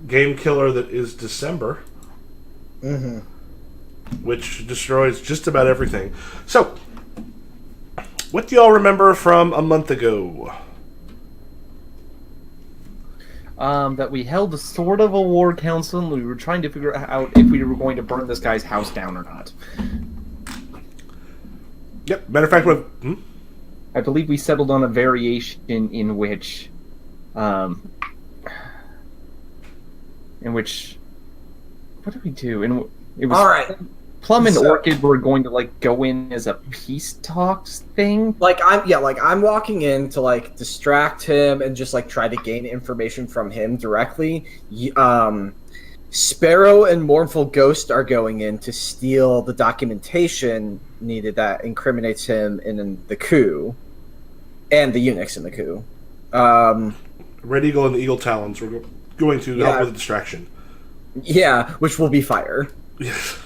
game killer that is December. Mm-hmm. Which destroys just about everything. So, what do y'all remember from a month ago? That we held a sort of a war council, and we were trying to figure out if we were going to burn this guy's house down or not. Yep. Matter of fact, I believe we settled on a variation in which, what did we do? It was All right. Plum and Orchid were going to go in as a peace talks thing. I'm walking in to distract him and just try to gain information from him directly. Sparrow and Mournful Ghost are going in to steal the documentation needed that incriminates him in the coup, and the eunuchs in the coup. Red Eagle and the Eagle Talons were going to help with the distraction. Yeah, which will be fire. Yes.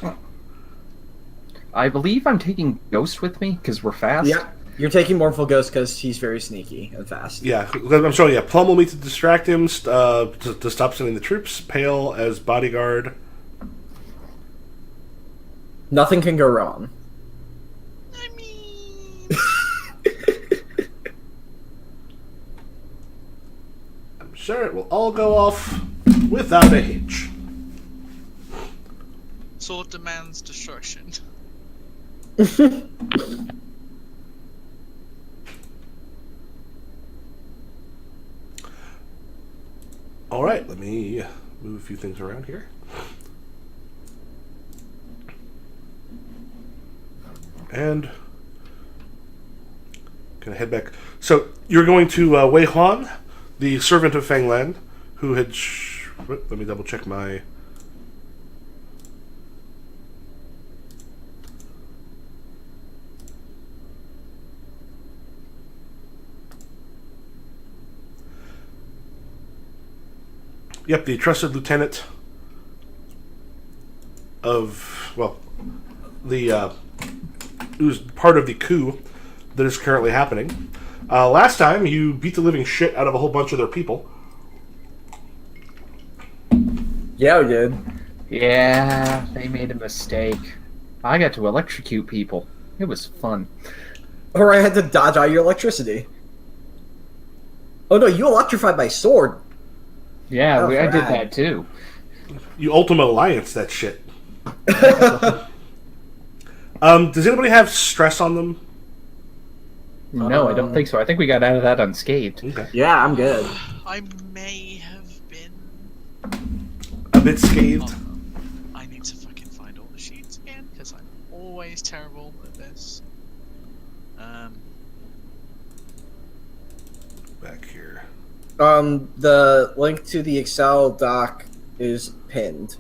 I believe I'm taking Ghost with me because we're fast. Yeah, you're taking Mournful Ghost because he's very sneaky and fast. Yeah, I'm sorry. Yeah, Plum will meet to distract him to stop sending the troops. Pale as bodyguard. Nothing can go wrong. I mean, I'm sure it will all go off without a hitch. sword demands destruction. All right, let me move a few things around here. And gonna head back. So you're going to Wei Huan, the servant of Fanglan, who had. Let me double check my. Yep, the trusted lieutenant of, who's part of the coup that is currently happening. Last time, you beat the living shit out of a whole bunch of their people. Yeah, we did. Yeah, they made a mistake. I got to electrocute people. It was fun. Or I had to dodge out your electricity. Oh no, you electrified my sword. Yeah, Oh, I did right. that too. You Ultimate Alliance that shit. Does anybody have stress on them? No, I don't think so. I think we got out of that unscathed. Okay. Yeah, I'm good. I may have been. A bit scathed. I need to fucking find all the sheets again because I'm always terrible at this. Back here. The link to the Excel doc is pinned.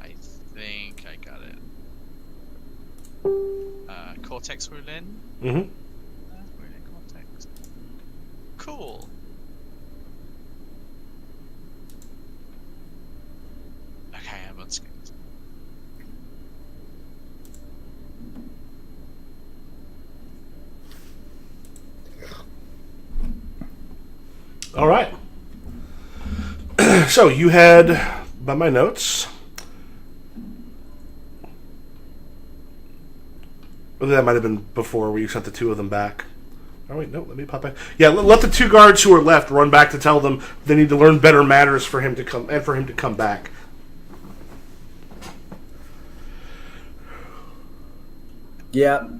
I think I got it. Cortex Wulin. Mm-hmm. Wulin Cortex. Cool. Okay, I'm on screen. All right. So you had, by my notes, well, that might have been before where you sent the two of them back. Oh wait, no, let me pop back. Yeah, let the two guards who are left run back to tell them they need to learn better matters for him to come and for him to come back. Yep.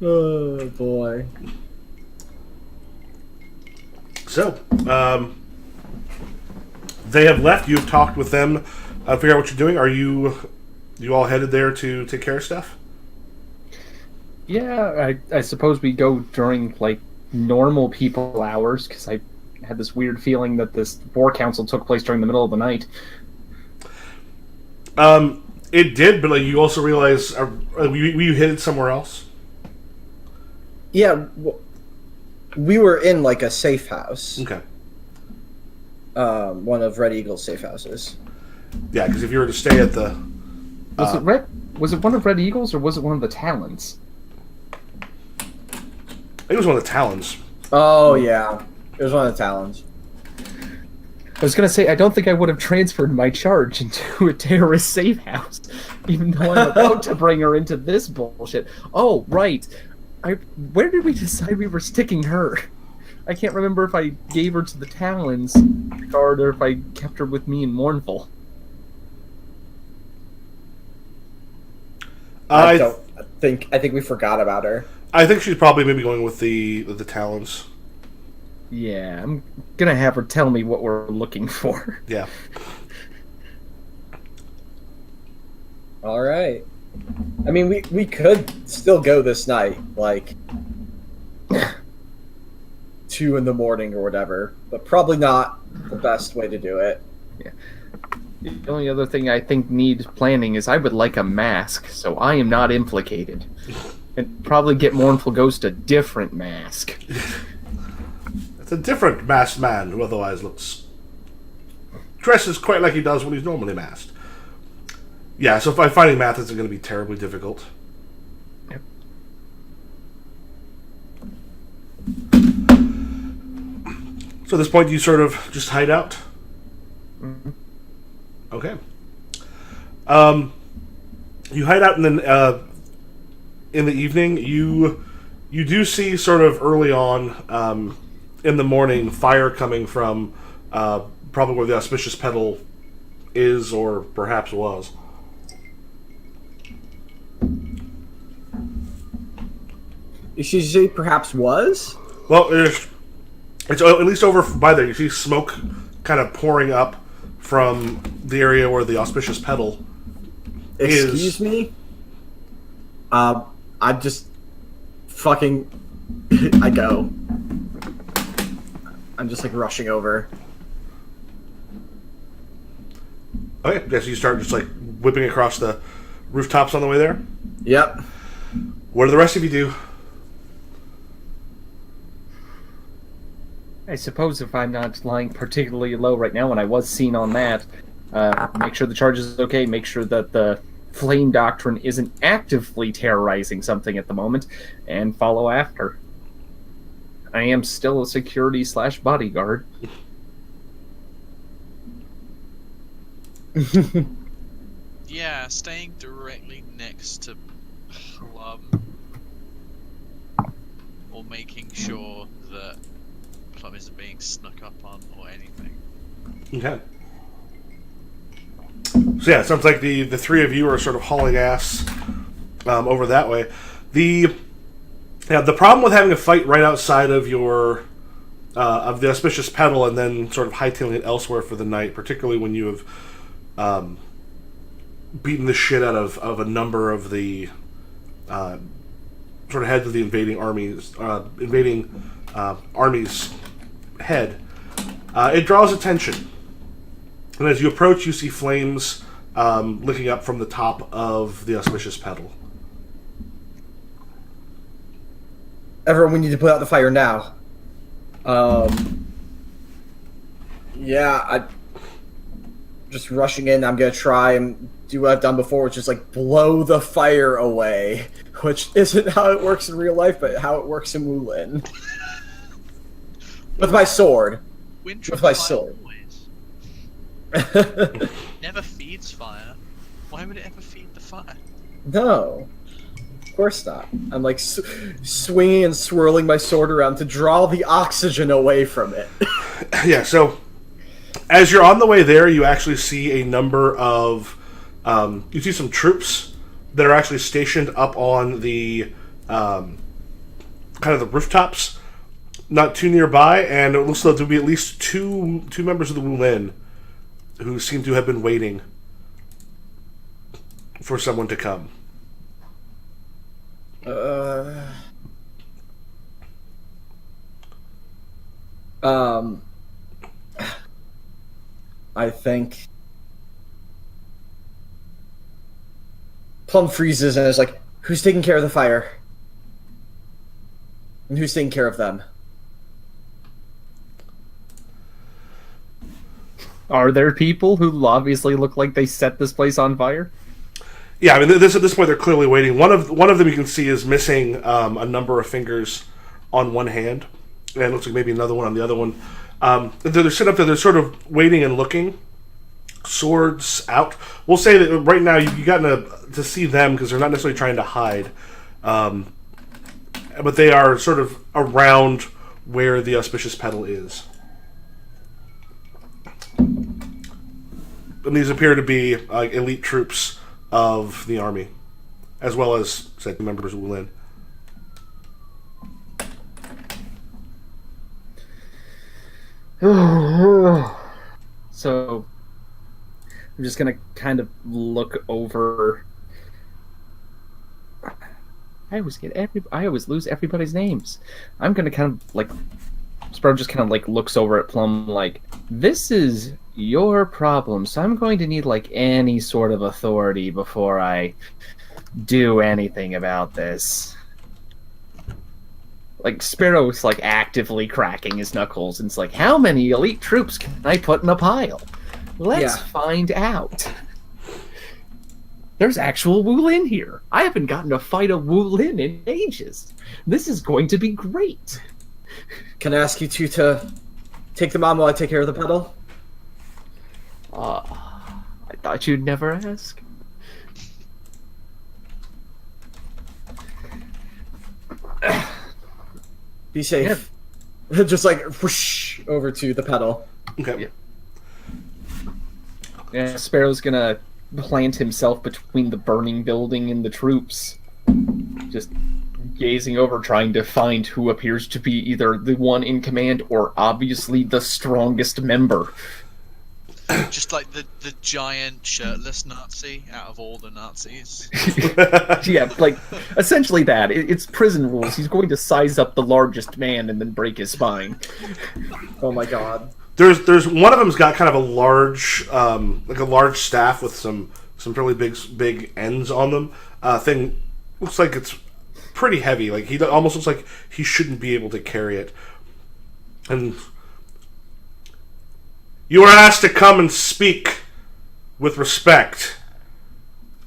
Oh boy. So, they have left. You've talked with them. Figure out what you're doing. Are you all headed there to take care of stuff? Yeah, I suppose we go during normal people hours because I had this weird feeling that this war council took place during the middle of the night. It did, but you also realize were you headed somewhere else? Yeah, we were in a safe house. Okay. One of Red Eagle's safe houses. Yeah, because if you were to stay at the Was it Red? Was it one of Red Eagle's or was it one of the Talons? it was one of the Talons. Oh yeah, it was one of the Talons. I was going to say, I don't think I would have transferred my charge into a terrorist safe house, even though I'm about to bring her into this bullshit. Oh, right. Where did we decide we were sticking her? I can't remember if I gave her to the Talons guard or if I kept her with me in Mournful. I think we forgot about her. I think she's probably maybe going with the Talons. Yeah, I'm gonna have her tell me what we're looking for. Yeah. All right. I mean, we could still go this night, like 2 in the morning or whatever, but probably not the best way to do it. Yeah. The only other thing I think needs planning is I would like a mask, so I am not implicated. And probably get Mournful Ghost a different mask. It's a different masked man who otherwise dresses quite like he does when he's normally masked. Yeah, so finding math isn't going to be terribly difficult. Yep. So at this point, you sort of just hide out? Mm-hmm. Okay. You hide out, and then in the evening, you do see sort of early on in the morning fire coming from probably where the Auspicious Petal is or perhaps was. Did she say perhaps was? Well, it's at least over by there. You see smoke kind of pouring up from the area where the Auspicious Petal is. Excuse me? I just fucking... I go. I'm just, like, rushing over. Okay, yeah, so you start just, like, whipping across the rooftops on the way there? Yep. What do the rest of you do? I suppose if I'm not lying particularly low right now, and I was seen on that, make sure the charge is okay, make sure that the Flame Doctrine isn't actively terrorizing something at the moment, and follow after. I am still a security/bodyguard. Yeah, staying directly next to Plum, or making sure that Plum isn't being snuck up on or anything. Okay. So yeah, it sounds like the three of you are sort of hauling ass over that way. The problem with having a fight right outside of your of the Auspicious Petal and then sort of hightailing it elsewhere for the night, particularly when you have beaten the shit out of a number of the sort of heads of the invading armies head, it draws attention. And as you approach, you see flames licking up from the top of the Auspicious Petal. Everyone, we need to put out the fire now. Yeah, I just rushing in. I'm gonna try and do what I've done before, which is like blow the fire away, which isn't how it works in real life, but how it works in Wulin. With my sword. Winter With my fire sword. always. Never feeds fire. Why would it ever feed the fire? No, of course not. I'm like swinging and swirling my sword around to draw the oxygen away from it. Yeah, so as you're on the way there, you actually see a number of you see some troops that are actually stationed up on the kind of the rooftops, not too nearby, and it looks like there'll be at least two members of the Wulin who seem to have been waiting for someone to come. I think Plum freezes and is like, "Who's taking care of the fire? And who's taking care of them?" Are there people who obviously look like they set this place on fire? Yeah, I mean, at this point they're clearly waiting. One of them you can see is missing a number of fingers on one hand, and it looks like maybe another one on the other one. They're sitting up there. They're sort of waiting and looking, swords out. We'll say that right now you've gotten to see them because they're not necessarily trying to hide, but they are sort of around where the Auspicious Petal is. And these appear to be elite troops of the army, as well as said members of Wulin. So I'm just gonna kind of look over. I always lose everybody's names. I'm gonna kind of like Sparrow just kind of like looks over at Plum like, this is your problem, so I'm going to need like any sort of authority before I do anything about this. Like Sparrow's like actively cracking his knuckles and it's like, how many elite troops can I put in a pile? Let's find out. There's actual Wulin here. I haven't gotten to fight a Wulin in ages. This is going to be great. Can I ask you two to take them on while I take care of the petal? I thought you'd never ask. Be safe. Yeah. Just like whoosh over to the petal. Okay. Yeah, Sparrow's gonna plant himself between the burning building and the troops. Just gazing over, trying to find who appears to be either the one in command or obviously the strongest member. Just like the giant shirtless Nazi out of all the Nazis. Yeah, like essentially that. It's prison rules. He's going to size up the largest man and then break his spine. Oh my god. There's one of them's got kind of a large like a large staff with some fairly big ends on them. Thing looks like it's pretty heavy. Like he almost looks like he shouldn't be able to carry it. And you are asked to come and speak with respect.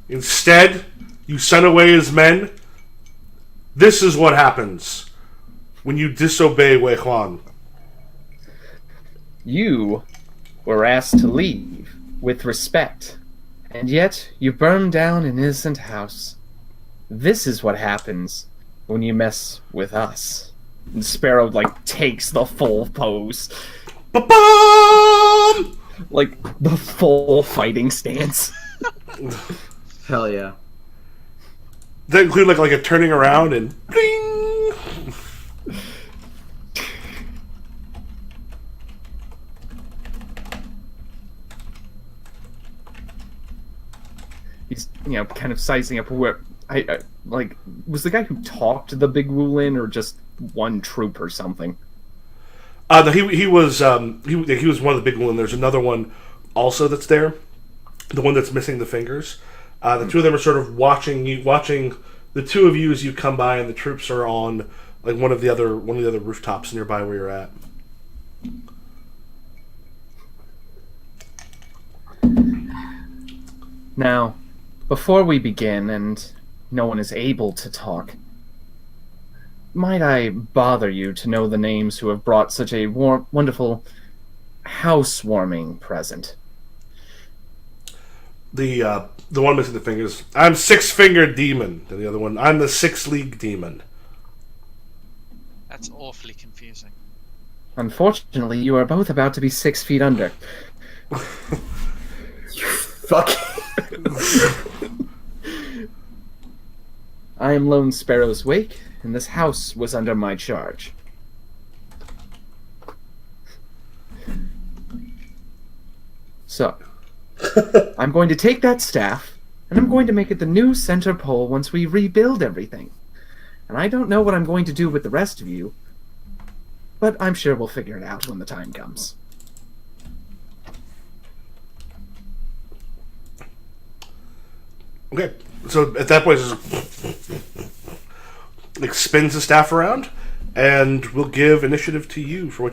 Instead, you sent away his men. This is what happens when you disobey Wei Huan. You were asked to leave with respect, and yet you burned down an innocent house. This is what happens when you mess with us. And Sparrow, like, takes the full pose. Ba-bum! Like, the full fighting stance. Hell yeah. Does that include like a turning around and bling? He's, kind of sizing up where I like, was the guy who talked to the big Wulin or just one troop or something? No, he was one of the big ones. There's another one also that's there, the one that's missing the fingers. The two of them are sort of watching the two of you as you come by, and the troops are on like one of the other rooftops nearby where you're at. Now, before we begin, and no one is able to talk, might I bother you to know the names who have brought such a wonderful housewarming present? The one missing the fingers. I'm Six-Fingered Demon. And the other one, I'm the Six-League Demon. That's awfully confusing. Unfortunately, you are both about to be 6 feet under. Fuck. I am Lone Sparrow's wake, and this house was under my charge. So, I'm going to take that staff, and I'm going to make it the new center pole once we rebuild everything. And I don't know what I'm going to do with the rest of you, but I'm sure we'll figure it out when the time comes. Okay, so at that point, like spins the staff around, and we'll give initiative to you for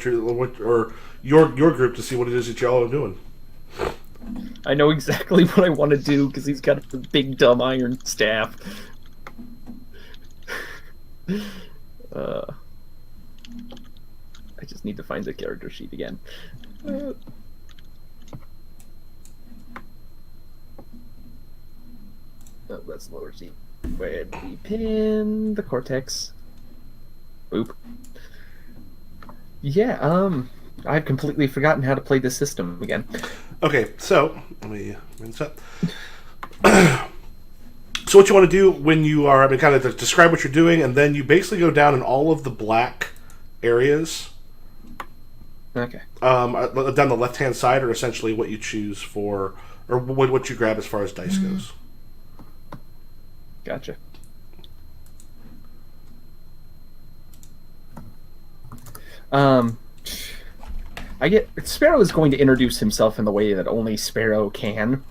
your group to see what it is that y'all are doing. I know exactly what I want to do because he's got a big dumb iron staff. I I just need to find the character sheet again. Oh, that's lower C. Where did we pin the cortex? Boop. Yeah, I've completely forgotten how to play this system again. Okay, so let me bring this up. So what you want to do when you are, kind of describe what you're doing, and then you basically go down in all of the black areas. Okay. Down the left-hand side are essentially what you choose for, or what you grab as far as dice goes. Gotcha. I get Sparrow is going to introduce himself in the way that only Sparrow can,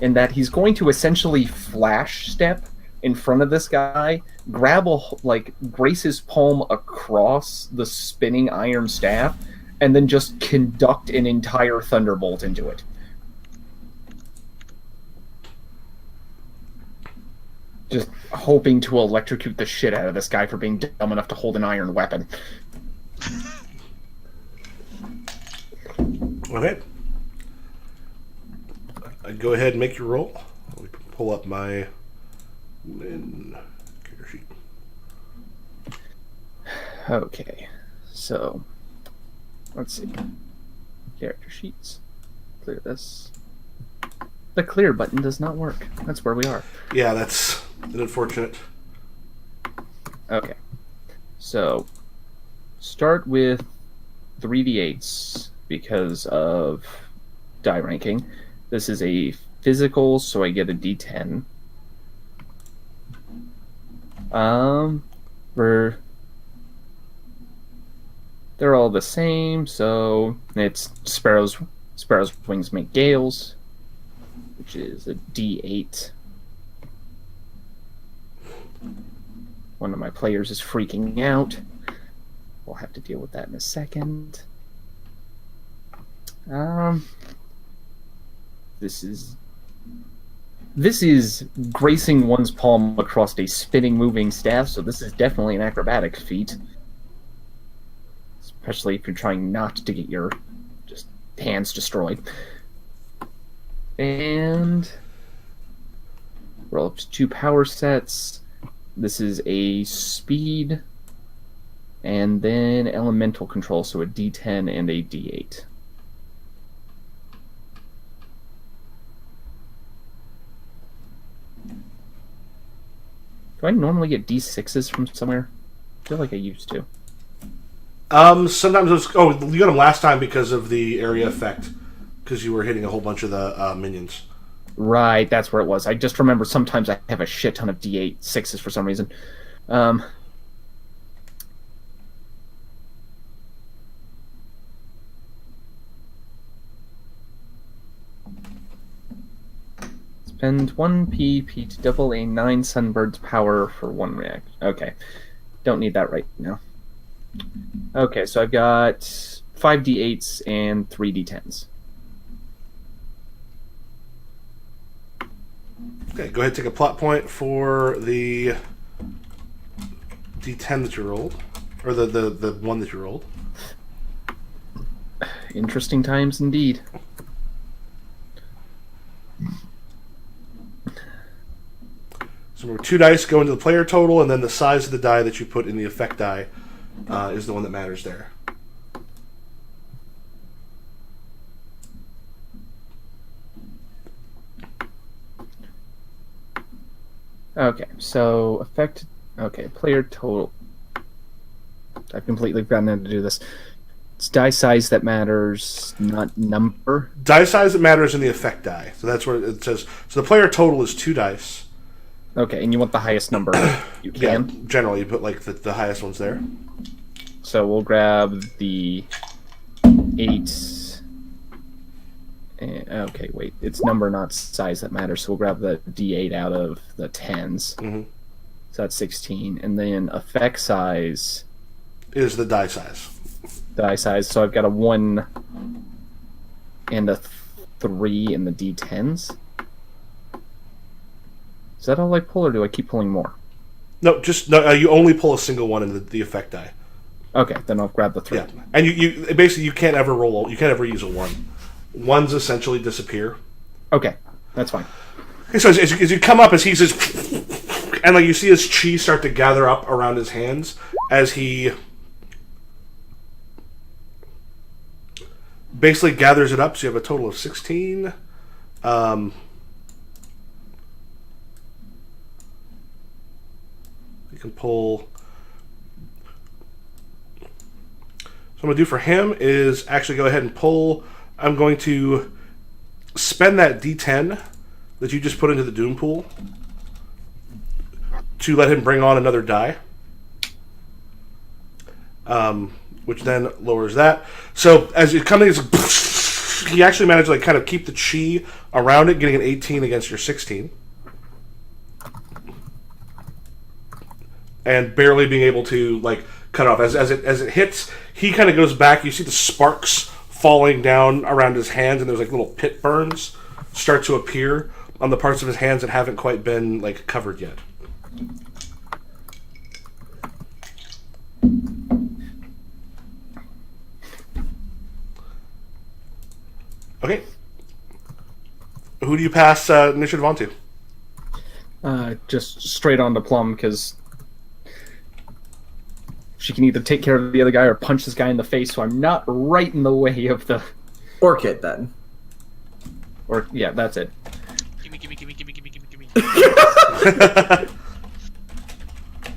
in that he's going to essentially flash step in front of this guy, grace his palm across the spinning iron staff, and then just conduct an entire thunderbolt into it. Just hoping to electrocute the shit out of this guy for being dumb enough to hold an iron weapon. Okay. Go ahead and make your roll. Let me pull up my character sheet. Okay, so let's see. Character sheets. Clear this. The clear button does not work. That's where we are. Yeah, that's unfortunate. Okay, so start with 3d8s because of die ranking. This is a physical, so I get a d10. They're all the same, so it's Sparrow's wings make gales, which is a d8. One of my players is freaking out. We'll have to deal with that in a second. This is gracing one's palm across a spinning, moving staff, so this is definitely an acrobatic feat. Especially if you're trying not to get your hands destroyed. And roll up to 2 power sets. This is a speed, and then elemental control, so a d10 and a d8. Do I normally get d6s from somewhere? I feel like I used to. Sometimes it's... Oh, you got them last time because of the area effect. Because you were hitting a whole bunch of the minions. Right, that's where it was. I just remember sometimes I have a shit ton of d8 6s for some reason. Spend 1 PP to double a 9 Sunbird's power for 1 react. Okay. Don't need that right now. Okay, so I've got 5 d8s and 3 d10s. Okay, go ahead and take a plot point for the d10 that you rolled. Or the one that you rolled. Interesting times indeed. So remember, 2 dice go into the player total, and then the size of the die that you put in the effect die is the one that matters there. Okay, so effect... Okay, player total. I've completely forgotten how to do this. It's die size that matters, not number. Die size that matters in the effect die. So that's where it says... So the player total is 2 dice. Okay, and you want the highest number you can? Yeah, generally you put like the highest ones there. So we'll grab the 8. Okay, wait. It's number, not size that matters. So we'll grab the D8 out of the 10s. Mm-hmm. So that's 16. And then effect size... Is the die size. Die size. So I've got a 1 and a 3 in the D10s. Is that all I pull, or do I keep pulling more? No, just no. You only pull a single one in the effect die. Okay, then I'll grab the 3. Yeah, and you basically you can't ever roll. You can't ever use a 1. 1s essentially disappear. Okay, that's fine. Okay, so as you come up, as he's just, and like you see his chi start to gather up around his hands as he basically gathers it up. So you have a total of 16. You can pull. So what I'm going to do for him is actually go ahead and pull. I'm going to spend that D10 that you just put into the Doom Pool to let him bring on another die. Which then lowers that. So as you come in, he actually managed to like kind of keep the chi around it, getting an 18 against your 16. And barely being able to like cut off. As it hits, he kind of goes back. You see the sparks falling down around his hands, and there's like little pit burns start to appear on the parts of his hands that haven't quite been like covered yet. Okay. Who do you pass initiative on to? Just straight on to Plum, because she can either take care of the other guy or punch this guy in the face, so I'm not right in the way of the... Orchid, then. Or, yeah, that's it. Gimme.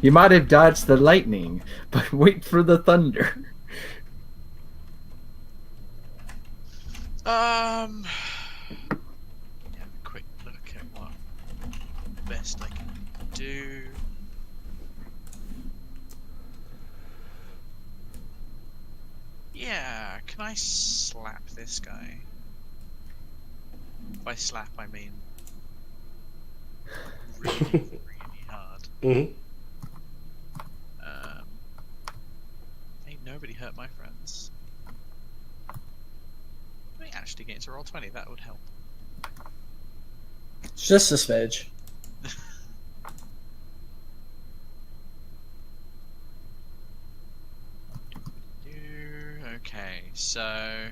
You might have dodged the lightning, but wait for the thunder. Have a quick look at what best I can do. Yeah, can I slap this guy? By slap, I mean really, really hard. Mm-hmm. Ain't nobody hurt my friends. Let me actually get into roll 20, that would help. Just a smidge. Okay, so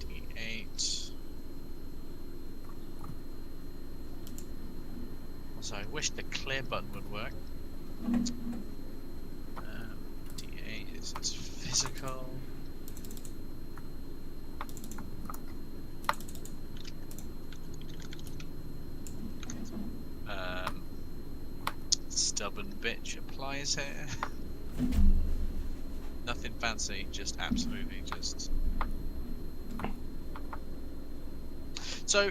D8. Also, I wish the clear button would work. D8 is its physical. Stubborn bitch applies here. Nothing fancy, just absolutely just. So,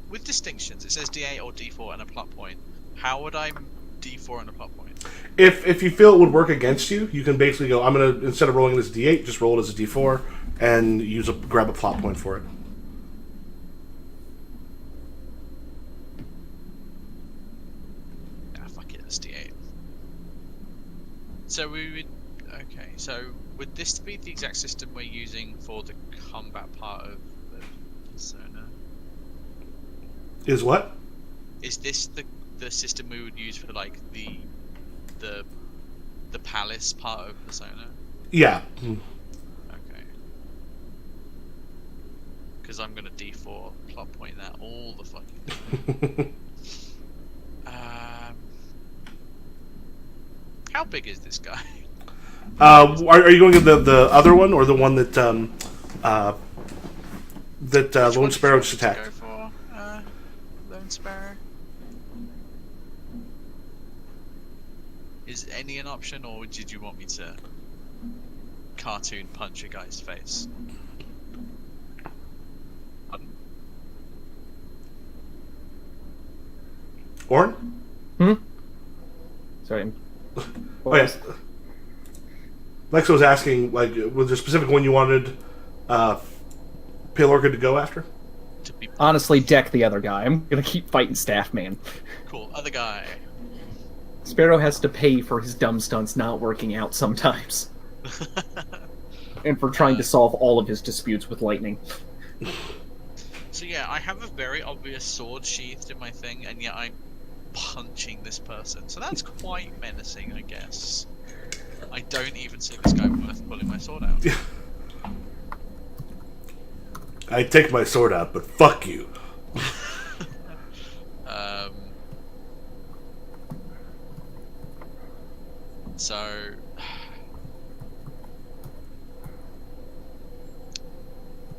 with distinctions, it says D8 or D4 and a plot point. How would I D4 and a plot point? If you feel it would work against you, you can basically go, I'm going to, instead of rolling it as a D8, just roll it as a D4 and grab a plot point for it. Fuck it, it's D8. So we would. Okay, so would this be the exact system we're using for the combat part of the persona? Is what? Is this the system we would use for like the palace part of persona? Yeah. Okay. Because I'm gonna D4 plot point that all the fucking time. How big is this guy? Are you going to the other one or the one that Lone Sparrow just attacked? Go for Lone Sparrow. Is any an option, or did you want me to cartoon punch a guy's face? Orin? Sorry. Oh yes. Lexa was asking, like, was there a specific one you wanted Pale Orchid to go after? To be Honestly, deck the other guy. I'm gonna keep fighting Staff Man. cool. Other guy. Sparrow has to pay for his dumb stunts not working out sometimes. And for trying to solve all of his disputes with lightning. So yeah, I have a very obvious sword sheathed in my thing, and yet I'm punching this person. So that's quite menacing, I guess. I don't even see this guy worth pulling my sword out. I take my sword out, but fuck you. So...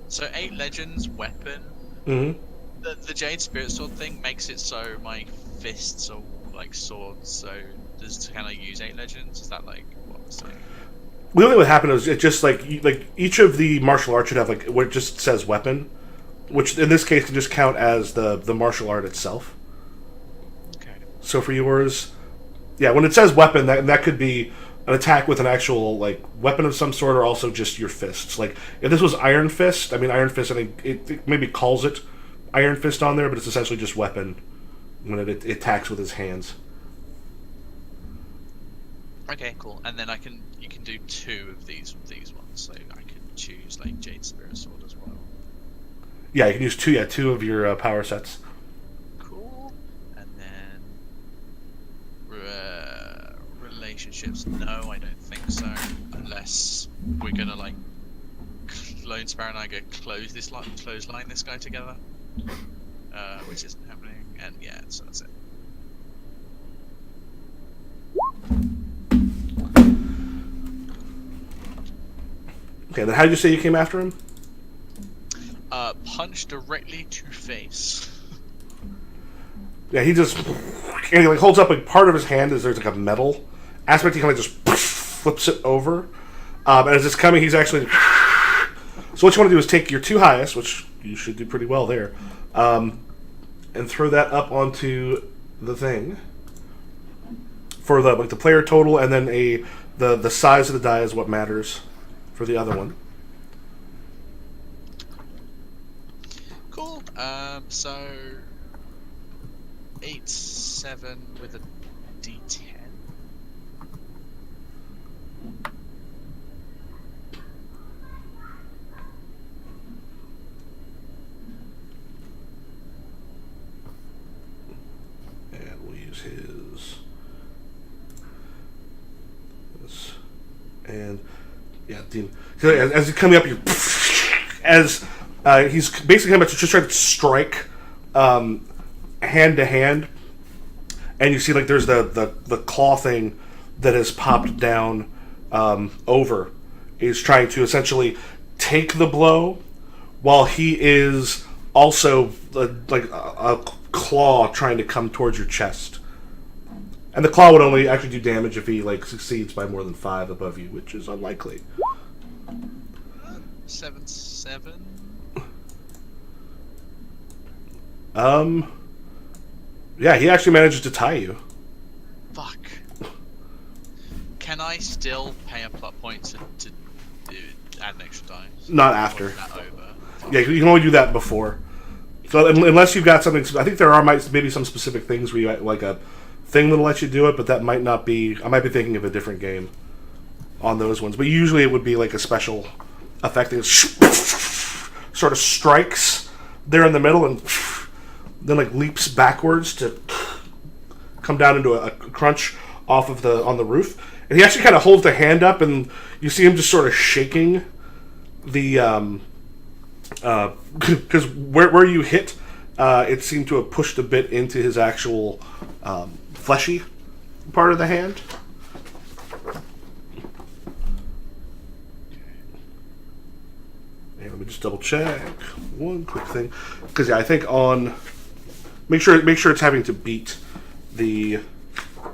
So 8 Legends weapon. Mm-hmm. The Jade Spirit Sword thing makes it so my fists are like swords. So can I use 8 Legends? Is that like what I'm saying? Really, what happened is it just like each of the martial arts should have like what just says weapon, which in this case can just count as the martial art itself. Okay. So for yours, yeah, when it says weapon, that could be an attack with an actual like weapon of some sort, or also just your fists. Like if this was Iron Fist, I mean Iron Fist, I think it maybe calls it Iron Fist on there, but it's essentially just weapon when it attacks with his hands. Okay, cool. And then you can do 2 of these ones, so I can choose like Jade Spirit Sword as well. Yeah, you can use two of your power sets. Cool. And then relationships. No, I don't think so. Unless we're gonna like Lone Sparrow and I go clothesline this guy together, which isn't happening. And yeah, so that's it. Okay, then how did you say you came after him? Punch directly to face. Yeah, he just and he like holds up like part of his hand as there's like a metal aspect. He kind of just flips it over, and as it's coming, he's actually. So what you want to do is take your 2 highest, which you should do pretty well there, and throw that up onto the thing for the player total, and then the size of the die is what matters for the other one. Cool. So 8, 7 with a D10. And we'll use his. This. And yeah, Dean. So as he's coming up, you as he's basically coming up to just trying to strike hand to hand, and you see like there's the claw thing that has popped down over. He's trying to essentially take the blow while he is also like a claw trying to come towards your chest. And the claw would only actually do damage if he like succeeds by more than 5 above you, which is unlikely. 7, 7. Yeah, he actually manages to tie you. Fuck. Can I still pay a plot point to add an extra die? Not after. Or is that over? Yeah, you can only do that before. So unless you've got something, I think there are maybe some specific things where you like a thing that'll let you do it, but that might not be. I might be thinking of a different game on those ones. But usually it would be like a special effect that sort of strikes there in the middle and then like leaps backwards to come down into a crunch off of on the roof. And he actually kind of holds the hand up, and you see him just sort of shaking the because where you hit, it seemed to have pushed a bit into his actual fleshy part of the hand. And let me just double check one quick thing, because yeah, I think on make sure it's having to beat the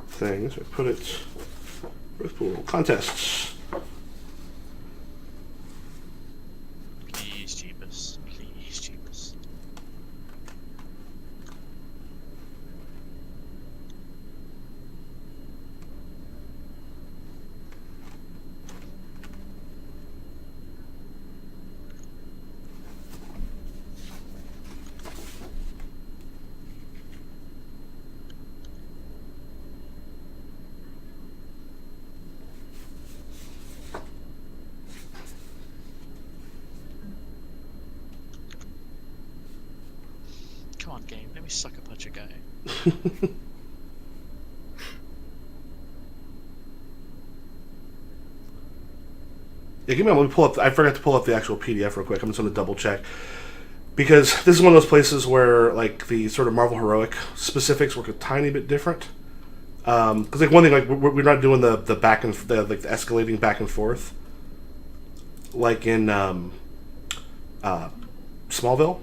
thing. So I put it with pool contests. Please, Jeebus. Please, Jeebus. Come on, game. Let me suck a punch a guy. Yeah, give me a moment. Let me pull up. I forgot to pull up the actual PDF real quick. I'm just going to double check. Because this is one of those places where, like, the sort of Marvel Heroic specifics work a tiny bit different. Because, like, one thing, like, we're not doing the back and the escalating back and forth, like in Smallville.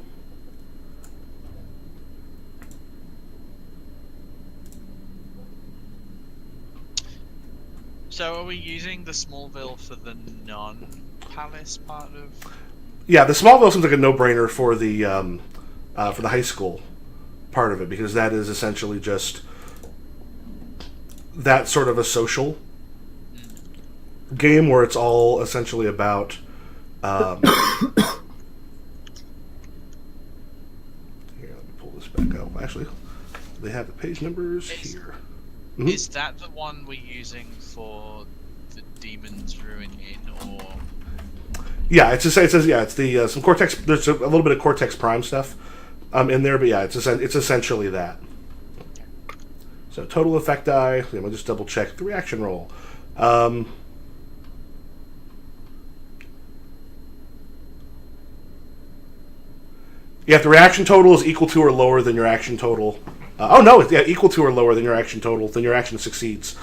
So are we using the Smallville for the non-palace part of? Yeah, the Smallville seems like a no-brainer for the high school part of it, because that is essentially just that sort of a social game where it's all essentially about here, let me pull this back up. Actually, they have the page numbers here. Mm-hmm. Is that the one we're using for the Demon's Ruin Inn, or? Yeah, it says yeah, it's the some Cortex. There's a little bit of Cortex Prime stuff in there, but yeah, it's essentially that. So total effect die. Let me just double check the reaction roll. Yeah, if the reaction total is equal to or lower than your action total. Oh no, it's equal to or lower than your action total, then your action succeeds.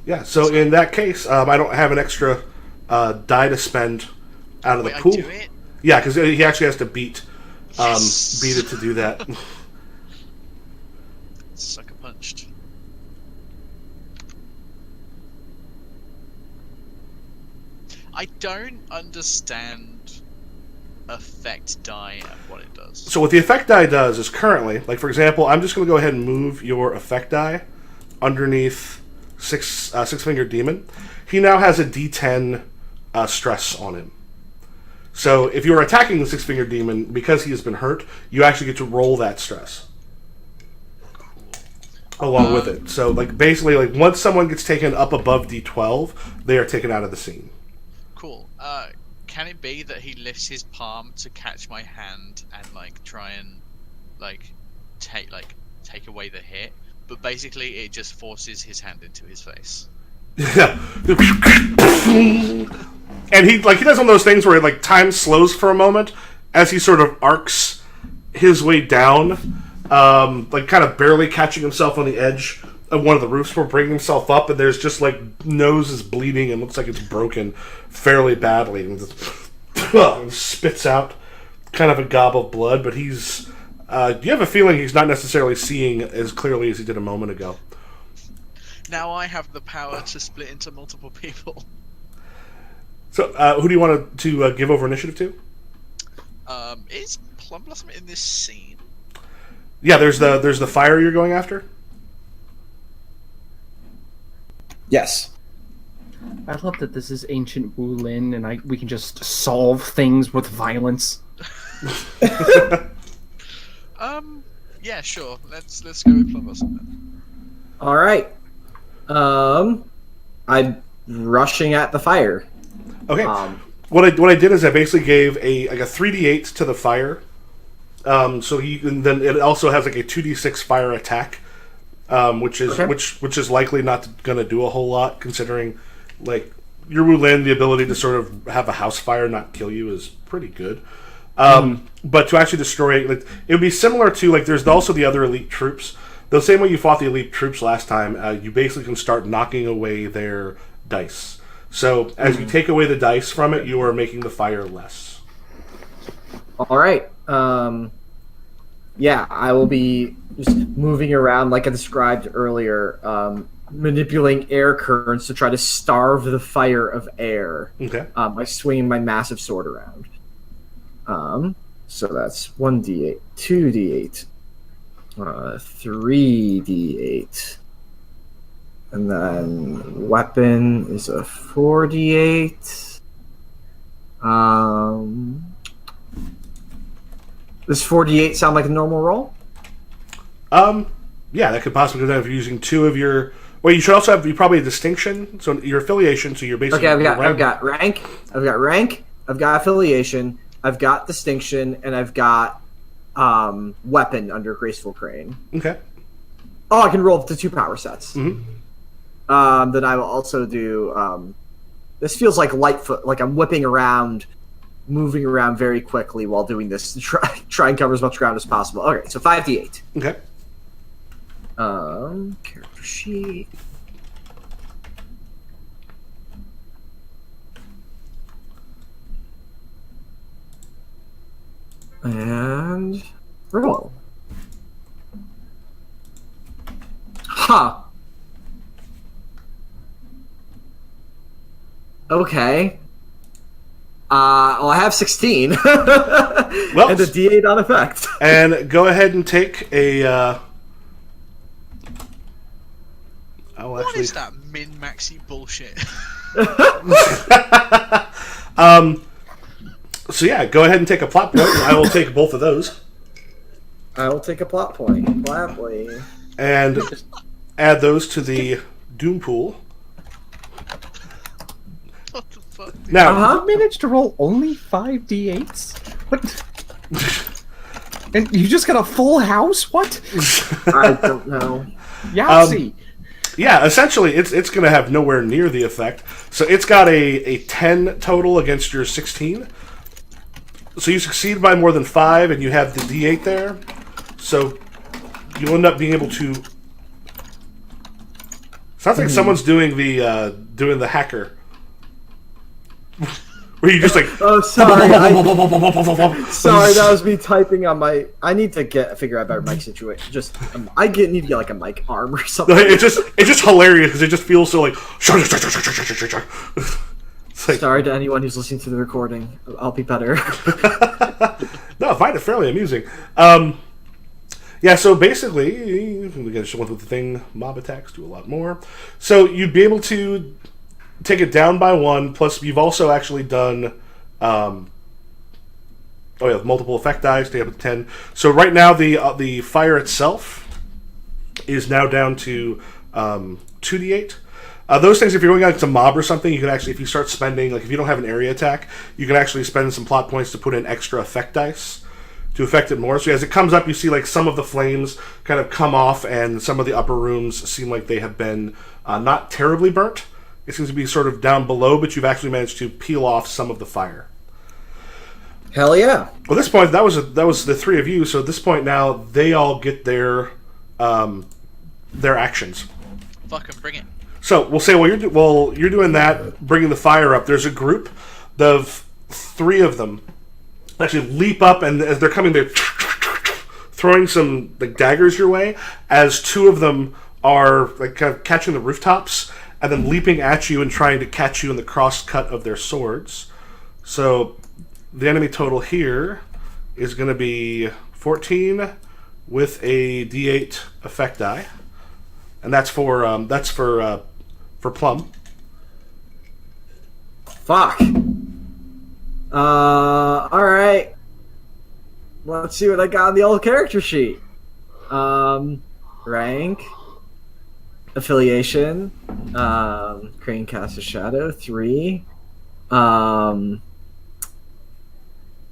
Yeah, so in that case, I don't have an extra die to spend out of the pool. I do it? Yeah, because he actually has to beat it to do that. Sucker punched. I don't understand effect die and what it does. So what the effect die does is currently, like for example, I'm just going to go ahead and move your effect die underneath Six-Fingered Demon. He now has a D10 stress on him. So if you're attacking the Six-Fingered Demon, because he has been hurt, you actually get to roll that stress along with it. So like basically, like once someone gets taken up above D12, they are taken out of the scene. Cool. Can it be that he lifts his palm to catch my hand and like try and take away the hit, but basically it just forces his hand into his face? Yeah. And he does one of those things where like time slows for a moment as he sort of arcs his way down, like kind of barely catching himself on the edge of one of the roofs before bringing himself up, and there's just like nose is bleeding and looks like it's broken fairly badly, and just spits out kind of a gob of blood. But he's you have a feeling he's not necessarily seeing as clearly as he did a moment ago. Now I have the power to split into multiple people. So who do you want to give over initiative to? Is Plum Blossom in this scene? Yeah, there's the fire you're going after. Yes. I love that this is ancient Wulin, and we can just solve things with violence. Yeah, sure. Let's go with Plum Blossom then. All right. I'm rushing at the fire. Okay. What I did is I basically gave a 3d8 to the fire. So and then it also has like a 2d6 fire attack, which is okay. which is likely not going to do a whole lot, considering like your Wulin, the ability to sort of have a house fire not kill you is pretty good. But to actually destroy it, like, it would be similar to like there's also the other elite troops. The same way you fought the elite troops last time, you basically can start knocking away their dice. So as you take away the dice from it, you are making the fire less. All right. Yeah, I will be just moving around like I described earlier, manipulating air currents to try to starve the fire of air. Okay. By swinging my massive sword around. So that's 1d8, 2d8, 3d8. And then weapon is a 4d8. Does 4d8 sound like a normal roll? Yeah, that could possibly go down if you're using two of your. Well, you should also have probably a distinction. So your affiliation. So you're basically. Okay, I've got rank. I've got affiliation. I've got distinction, and I've got weapon under Graceful Crane. Okay. Oh, I can roll up to 2 power sets. Mm-hmm. then I will also do. This feels like Lightfoot, like I'm whipping around, moving around very quickly while doing this to try and cover as much ground as possible. Okay, so 5d8. Okay. Character sheet. And roll. Huh. Okay. Well, I have 16. And a D8 on effect. And go ahead and take a. What is that min-maxy bullshit? So yeah, go ahead and take a plot point. I will take both of those. I will take a plot point. Gladly. And add those to the Doom pool. What the fuck? Now, You managed to roll only 5d8s? What? And you just got a full house? What? I don't know. Yahtzee! yeah, essentially, it's going to have nowhere near the effect. So it's got a 10 total against your 16. So you succeed by more than 5, and you have the D8 there. So you'll end up being able to. Sounds like someone's doing the hacker. Where you just like. Oh, sorry. Sorry, that was me typing on my. I need to figure out a better mic situation. Just I need to get like a mic arm or something. It's just hilarious because it just feels so like. It's like, Sorry to anyone who's listening to the recording. I'll be better. no, I find it fairly amusing. Yeah, so basically, we get to with the thing. Mob attacks do a lot more. So you'd be able to take it down by 1. Plus, you've also actually done. Multiple effect dice to get up to 10. So right now, the fire itself is now down to 2d8. Those things, if you're going out to mob or something, you can actually, if you start spending, like if you don't have an area attack, you can actually spend some plot points to put in extra effect dice to affect it more. So as it comes up, you see like some of the flames kind of come off, and some of the upper rooms seem like they have been not terribly burnt. It seems to be sort of down below, but you've actually managed to peel off some of the fire. Hell yeah! Well, at this point, that was the 3 of you. So at this point now, they all get their actions. Fucking bring it. So we'll say while you're doing that, bringing the fire up. There's a group of 3 of them actually leap up, and as they're coming, they're throwing some like daggers your way. As 2 of them are like kind of catching the rooftops and then leaping at you and trying to catch you in the cross cut of their swords. So the enemy total here is going to be 14 with a D8 effect die, and that's for Plum. Fuck. Alright. Let's see what I got on the old character sheet. Rank. Affiliation. Crane Cast a Shadow. 3.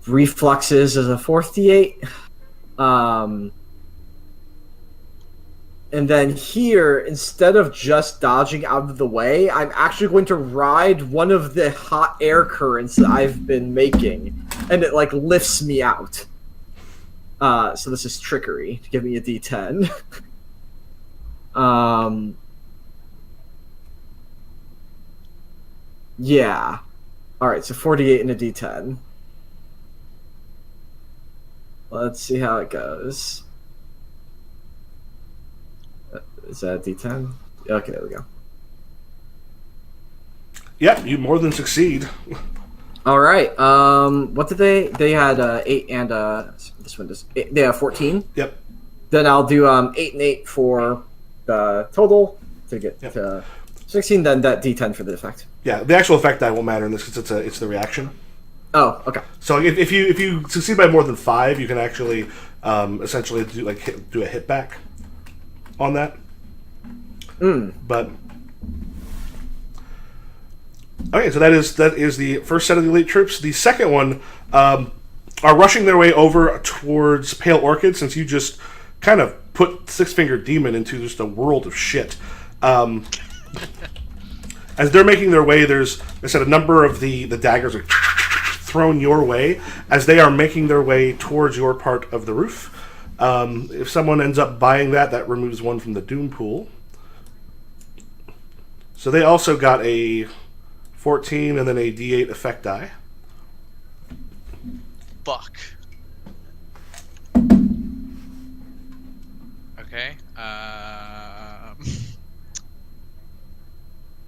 Reflexes as a 4th D8. And then here, instead of just dodging out of the way, I'm actually going to ride one of the hot air currents that I've been making, and it like lifts me out. So this is trickery to give me a D10. Yeah. Alright, so 48 and a D10. Let's see how it goes. Is that a D10? Okay, there we go. Yep, you more than succeed. All right. What did they had 8 and this one does 8, they have 14. Yep. Then I'll do 8 and 8 for the total to get to 16. Then that D10 for the effect. Yeah, the actual effect die won't matter in this because it's the reaction. Oh, okay. So if you succeed by more than 5, you can actually essentially do a hit back on that. But okay, so that is the first set of the elite troops. The second one are rushing their way over towards Pale Orchid, since you just kind of put Six Fingered Demon into just a world of shit. As they're making their way, there's, I said, a number of the daggers are thrown your way as they are making their way towards your part of the roof. If someone ends up buying that, that removes one from the doom pool. So they also got a 14 and then a D8 effect die. Fuck. Okay.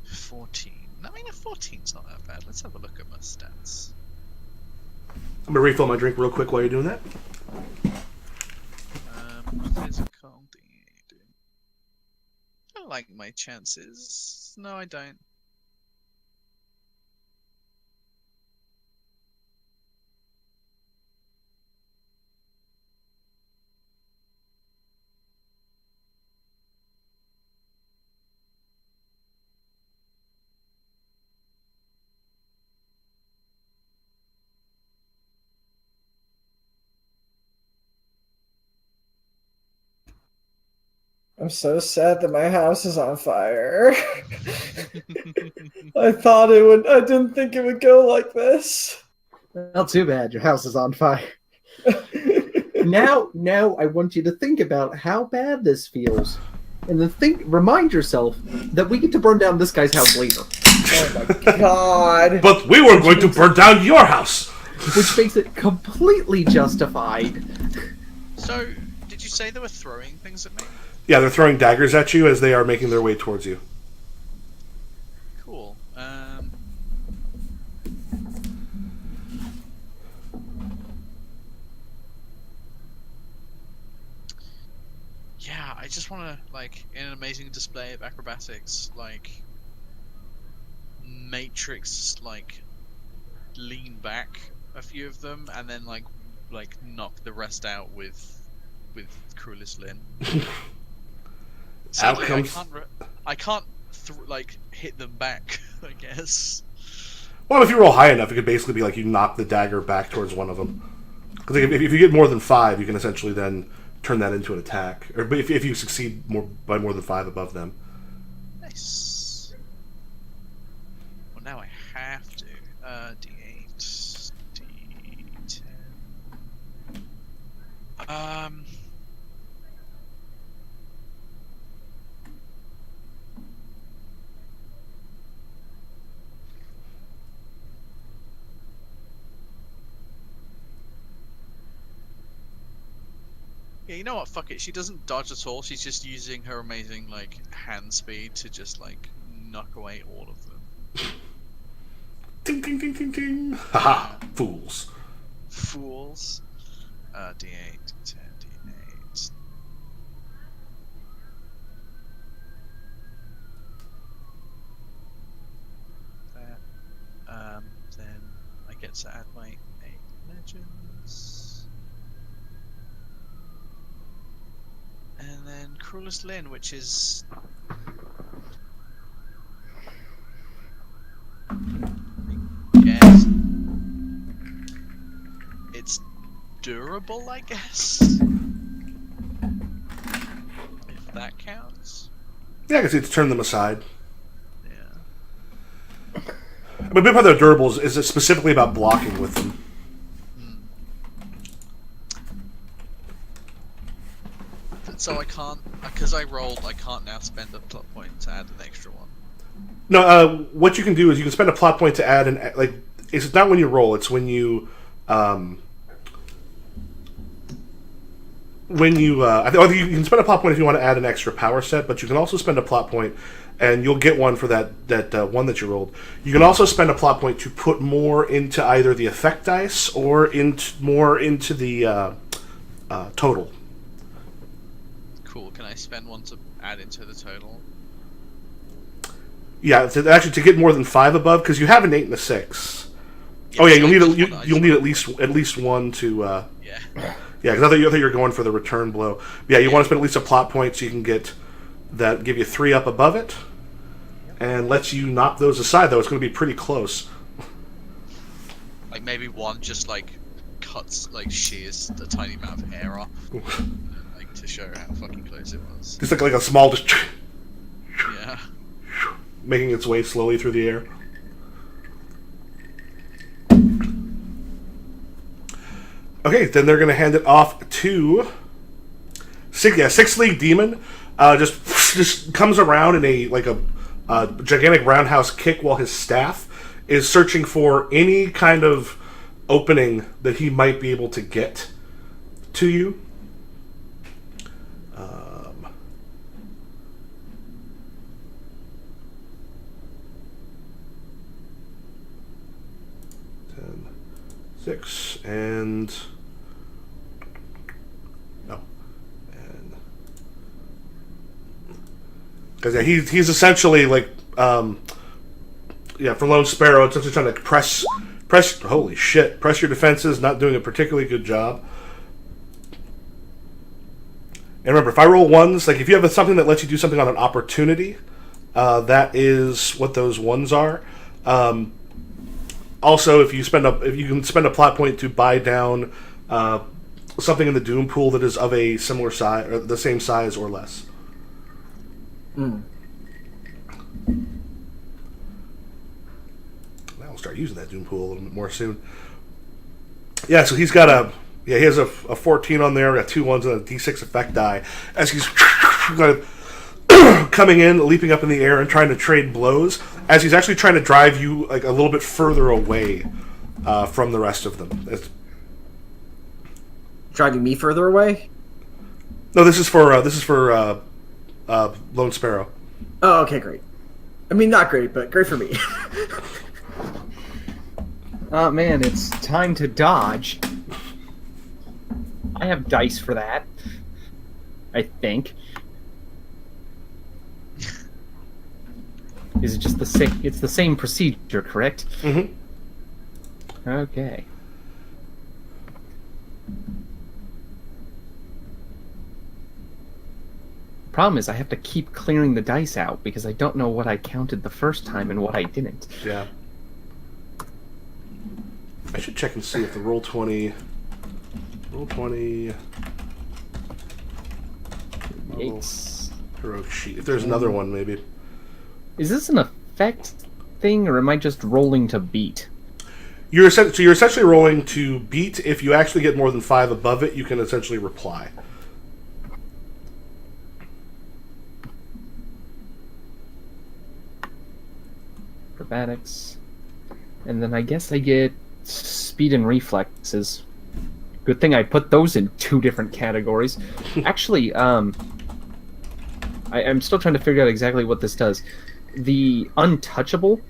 14. I mean, a 14's not that bad. Let's have a look at my stats. I'm going to refill my drink real quick while you're doing that. Physical D8. I like my chances. No, I don't. I'm so sad that my house is on fire. I thought it would. I didn't think it would go like this. Not too bad. Your house is on fire. Now, I want you to think about how bad this feels, and then remind yourself that we get to burn down this guy's house later. Oh my god! But we were going to burn down your house, which makes it completely justified. So, did you say they were throwing things at me? Yeah, they're throwing daggers at you as they are making their way towards you. Cool. Yeah, I just want to, like, in an amazing display of acrobatics, like, Matrix, like, lean back a few of them, and then, like knock the rest out with Cruelest Lynn. Sadly, Outcomes. I can't hit them back, I guess. Well, if you roll high enough, it could basically be like you knock the dagger back towards one of them. Because if you get more than 5, you can essentially then turn that into an attack. Or if you succeed by more than 5 above them. Nice. Well, now I have to. D8, D10. Yeah, you know what? Fuck it. She doesn't dodge at all. She's just using her amazing, like, hand speed to just, like, knock away all of them. Ding, ding, ding, ding, ding. Haha, fools. Fools. D8, D10, D8. That. Then I get to add my 8 legends. And then Cruelest Lynn, which is... Yes. It's durable, I guess? If that counts. Yeah, I can see to turn them aside. Yeah. But a big part of their durables is specifically about blocking with them. So I can't, because I rolled, I can't now spend a plot point to add an extra one. No, what you can do is you can spend a plot point to add it's not when you roll, it's when you I think you can spend a plot point if you want to add an extra power set, but you can also spend a plot point, and you'll get one for that one that you rolled. You can also spend a plot point to put more into either the effect dice or more into the total. Cool. Can I spend one to add into the total? Yeah, to get more than 5 above, because you have an 8 and a 6. Yeah, Oh yeah, so you'll need at least one to. Yeah. Yeah, because I thought you were going for the return blow. Yeah, you want to spend at least a plot point so you can get that, give you 3 up above it, and lets you knock those aside. Though it's going to be pretty close. Like maybe one just like cuts, like shears a tiny amount of hair off, like to show how fucking close it was. Just like a small just. Yeah. making its way slowly through the air. Okay, then they're going to hand it off to Six League Demon. Just comes around in a gigantic roundhouse kick while his staff is searching for any kind of opening that he might be able to get to you. 6 and no, and because he's essentially like for Lone Sparrow, it's essentially trying to press. Holy shit! Press your defenses. Not doing a particularly good job. And remember, if I roll ones, like if you have something that lets you do something on an opportunity, that is what those ones are. Also, if you can spend a plot point to buy down something in the Doom pool that is of a similar size or the same size or less. I'll start using that Doom pool a little bit more soon. Yeah, so he has a 14 on there. Got 2 ones and a D6 effect die as he's coming in, leaping up in the air and trying to trade blows, as he's actually trying to drive you like a little bit further away from the rest of them. Driving me further away? No, this is for Lone Sparrow. Oh, okay, great. I mean, not great, but great for me. Oh man, it's time to dodge. I have dice for that, I think. Is it just the same? It's the same procedure, correct? Mm-hmm. Okay. Problem is, I have to keep clearing the dice out because I don't know what I counted the first time and what I didn't. Yeah. I should check and see if the Roll20 heroic sheet. If there's another one, maybe. Is this an effect thing, or am I just rolling to beat? You're essentially rolling to beat. If you actually get more than 5 above it, you can essentially reply. Acrobatics. And then I guess I get speed and reflexes. Good thing I put those in 2 different categories. Actually, I'm still trying to figure out exactly what this does. The untouchable,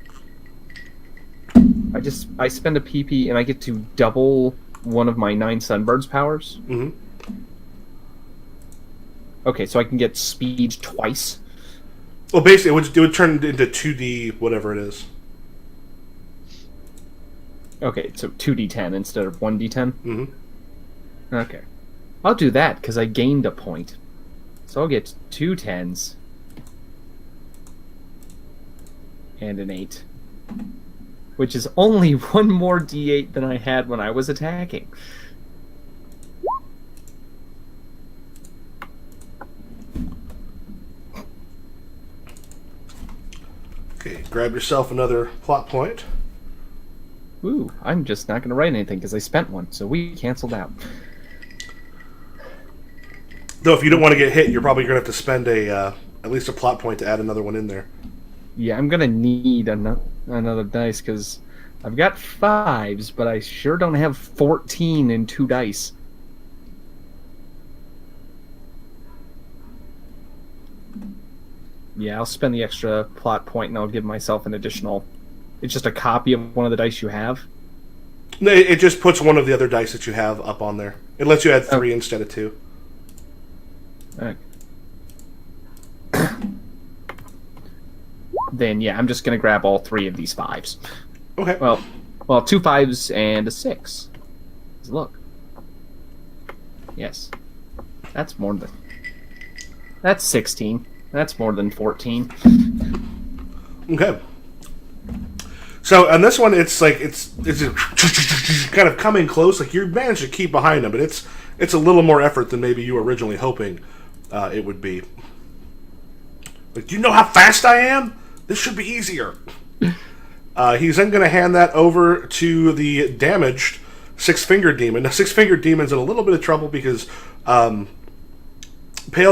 I spend a PP and I get to double one of my 9 Sunbirds powers. Mm-hmm. Okay, so I can get speed twice. Well, basically, it would turn into 2D whatever it is. Okay, so 2d10 instead of 1d10? Mm-hmm. Okay. I'll do that, because I gained a point. So I'll get 2 10s. And an 8. Which is only 1 more d8 than I had when I was attacking. Okay, grab yourself another plot point. Ooh, I'm just not going to write anything because I spent one, so we canceled out. Though if you don't want to get hit, you're probably going to have to spend at least a plot point to add another one in there. Yeah, I'm going to need another dice because I've got 5s, but I sure don't have 14 in 2 dice. Yeah, I'll spend the extra plot point and I'll give myself an additional... It's just a copy of one of the dice you have? No, it just puts one of the other dice that you have up on there. It lets you add 3 instead of 2. Okay. Then, yeah, I'm just going to grab all 3 of these 5s. Okay. Well, 2 5s and a 6. Let's look. Yes. That's more than... That's 16. That's more than 14. Okay. So on this one, it's like it's kind of coming close. Like you managed to keep behind them, but it's a little more effort than maybe you were originally hoping it would be. Like, do you know how fast I am? This should be easier. He's then going to hand that over to the damaged Six-Fingered Demon. Now, Six-Fingered Demon's in a little bit of trouble because, Pale,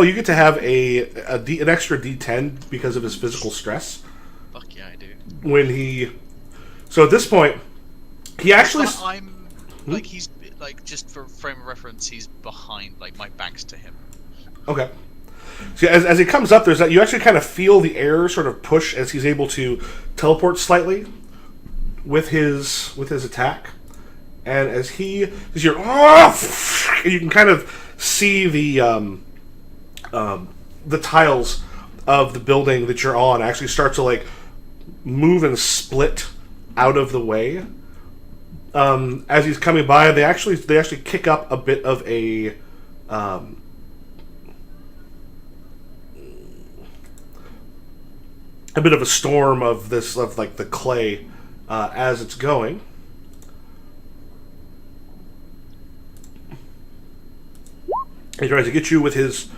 you get to have an extra D10 because of his physical stress. Fuck yeah, I do. So at this point, he actually... But I'm... Like, he's... Like, just for frame of reference, he's behind. Like, my back's to him. Okay. So as he comes up, you actually kind of feel the air sort of push as he's able to teleport slightly with his attack, and as you can kind of see the tiles of the building that you're on actually start to like move and split out of the way. As he's coming by, they actually kick up a bit of a storm of the clay as it's going. He tries to get you with his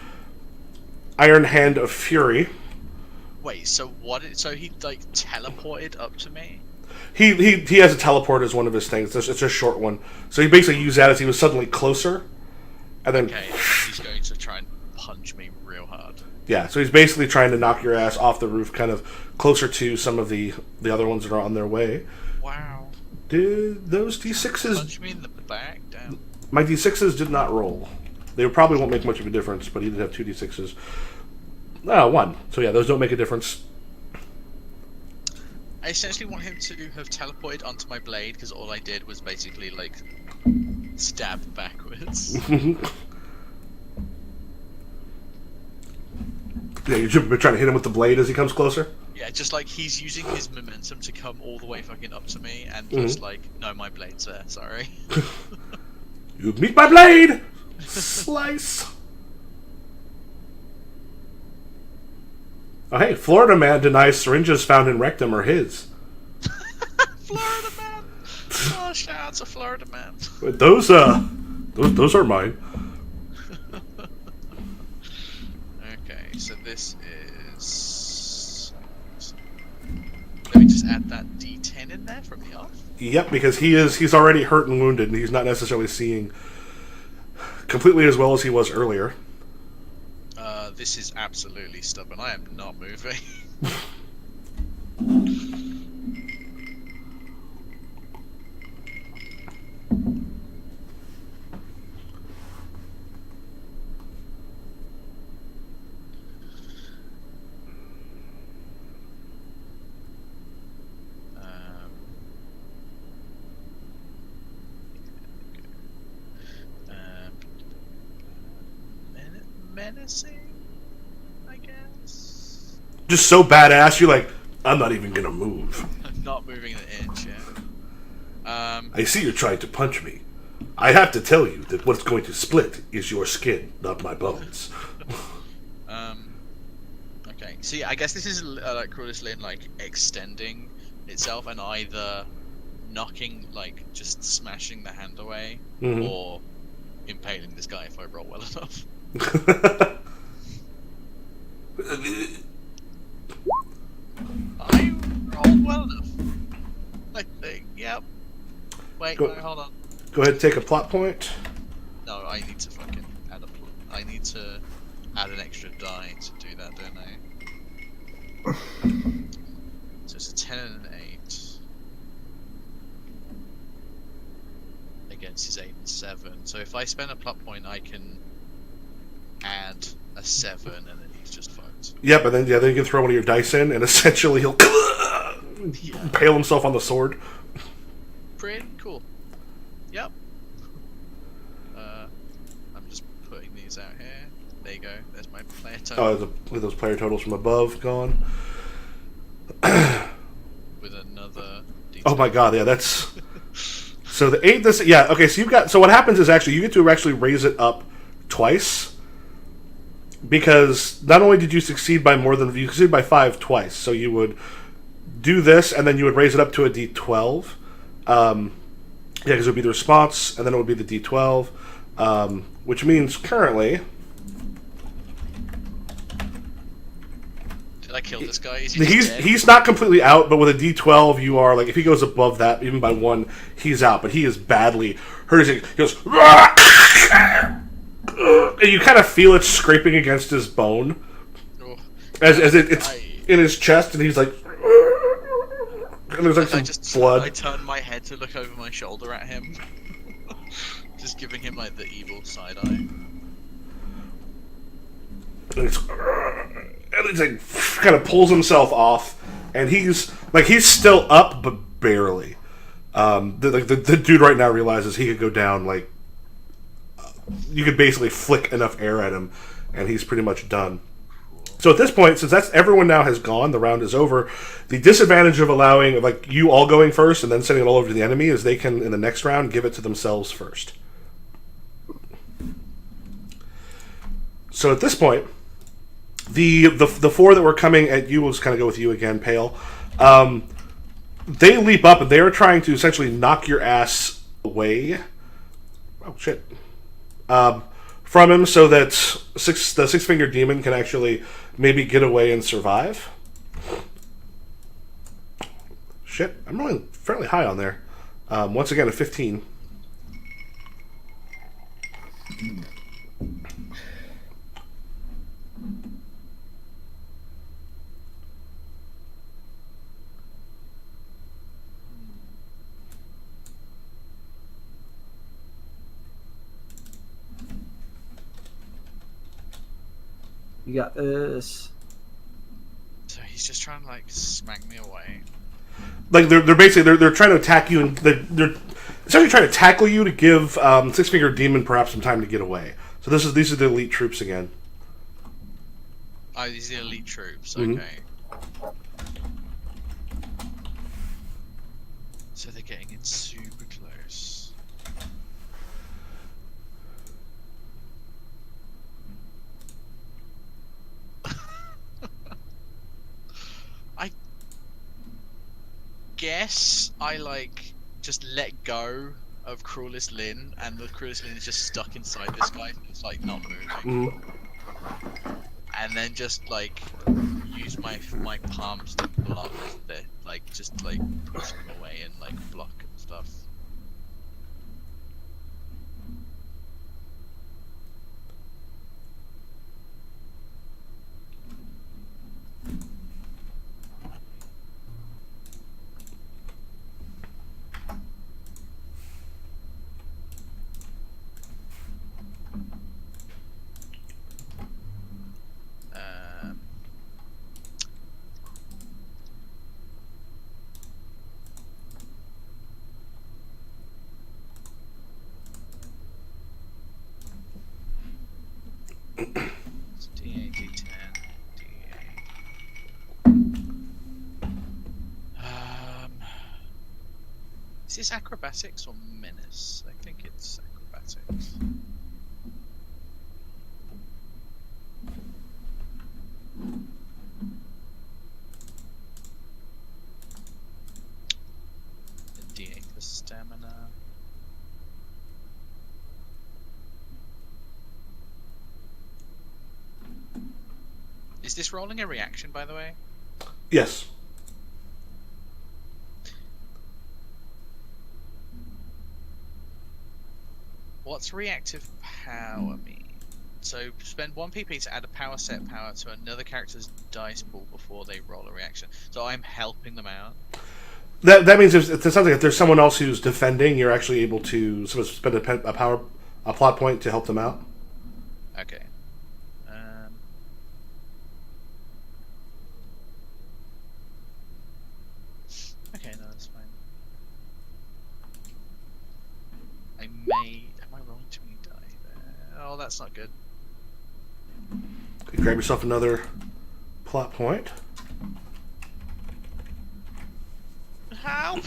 Iron Hand of Fury. Wait, so what? So he like teleported up to me? He has a teleport as one of his things. It's a short one. So he basically used that as he was suddenly closer, and then okay, and he's going to try and punch me real hard. Yeah, so he's basically trying to knock your ass off the roof, kind of closer to some of the other ones that are on their way. Wow. Did those D6s... Punch me in the back? Damn. My D6s did not roll. They probably won't make much of a difference, but he did have 2 D6s. Oh, 1. So yeah, those don't make a difference. I essentially want him to have teleported onto my blade, because all I did was basically, like, stab backwards. Yeah, you're trying to hit him with the blade as he comes closer? Yeah, just like he's using his momentum to come all the way fucking up to me, and just like, no, my blade's there, sorry. You meet my blade! Slice! Oh hey, Florida man denies syringes found in rectum are his. Florida man! Oh, shout out to Florida man. Those are mine. Okay, so this is... Let me just add that D10 in there from the off. Yep, because he's already hurt and wounded, and he's not necessarily seeing completely as well as he was earlier. This is absolutely stubborn. I am not moving. Menacing, I guess. Just so badass, you're like, I'm not even gonna move. I'm not moving an inch, yeah. I see you're trying to punch me. I have to tell you that what's going to split is your skin, not my bones. Okay. See, I guess this is like Cruelest Lin, like extending itself and either knocking, like just smashing the hand away, or impaling this guy if I roll well enough. I rolled well enough. I think. Yep. Wait. No, hold on. Go ahead and take a plot point. No, I need to fucking add I need to add an extra die to do that, don't I? So it's a 10 and an 8 against his 8 and 7. So if I spend a plot point, I can add a 7, and then he's just fucked. Yep, and then then you can throw one of your dice in, and essentially he'll impale himself on the sword. Pretty cool. Yep. I'm just putting these out here. There you go. There's my player total. Oh, with those player totals from above gone. With another. Oh my god! Yeah, that's. So the 8. Okay. So you've got. So what happens is actually you get to actually raise it up twice. Because not only did you succeed by you succeeded by 5 twice, so you would do this, and then you would raise it up to a D12. Because it would be the response, and then it would be the D12, which means currently... Did I killed this guy? Is he just dead? He's not completely out, but with a D12, you are like if he goes above that, even by 1, he's out. But he is badly hurt. He goes, and you kind of feel it scraping against his bone as it's in his chest, and he's like, and there's like some blood. I turn my head to look over my shoulder at him, just giving him like the evil side eye. And he's like, kind of pulls himself off, and he's still up, but barely. The dude right now realizes he could go down, like, you could basically flick enough air at him, and he's pretty much done. So at this point, since everyone now has gone, the round is over. The disadvantage of allowing, like, you all going first and then sending it all over to the enemy is they can, in the next round, give it to themselves first. So at this point, the 4 that were coming at you, we'll just kind of go with you again, Pale. They leap up and they are trying to essentially knock your ass away. Oh shit! From him, so that the six-fingered demon can actually maybe get away and survive. Shit, I'm rolling fairly high on there. Once again, a 15. You got this. So he's just trying to like smack me away. Like they're basically they're trying to attack you, and they're essentially trying to tackle you to give Six-Fingered Demon perhaps some time to get away. So these are the elite troops again. Oh, these are the elite troops. Mm-hmm. Okay. So they're getting in super close. I guess I like just let go of Cruelest Lin, and the Cruelest Lin is just stuck inside this guy. It's like not moving. Mm-hmm. And then just like use my palms to block the like just like push them away and like block and stuff. It's D8, D10, D8. Is this acrobatics or menace? I think it's acrobatics. D8 for stamina. Is this rolling a reaction, by the way? Yes. What's reactive power mean? So spend 1 PP to add a power set power to another character's dice pool before they roll a reaction. So I'm helping them out. That means it sounds like if there's someone else who's defending, you're actually able to sort of spend a plot point to help them out. Okay. Okay, no, that's fine. Am I rolling too many die there? Oh, that's not good. Okay, grab yourself another plot point. How?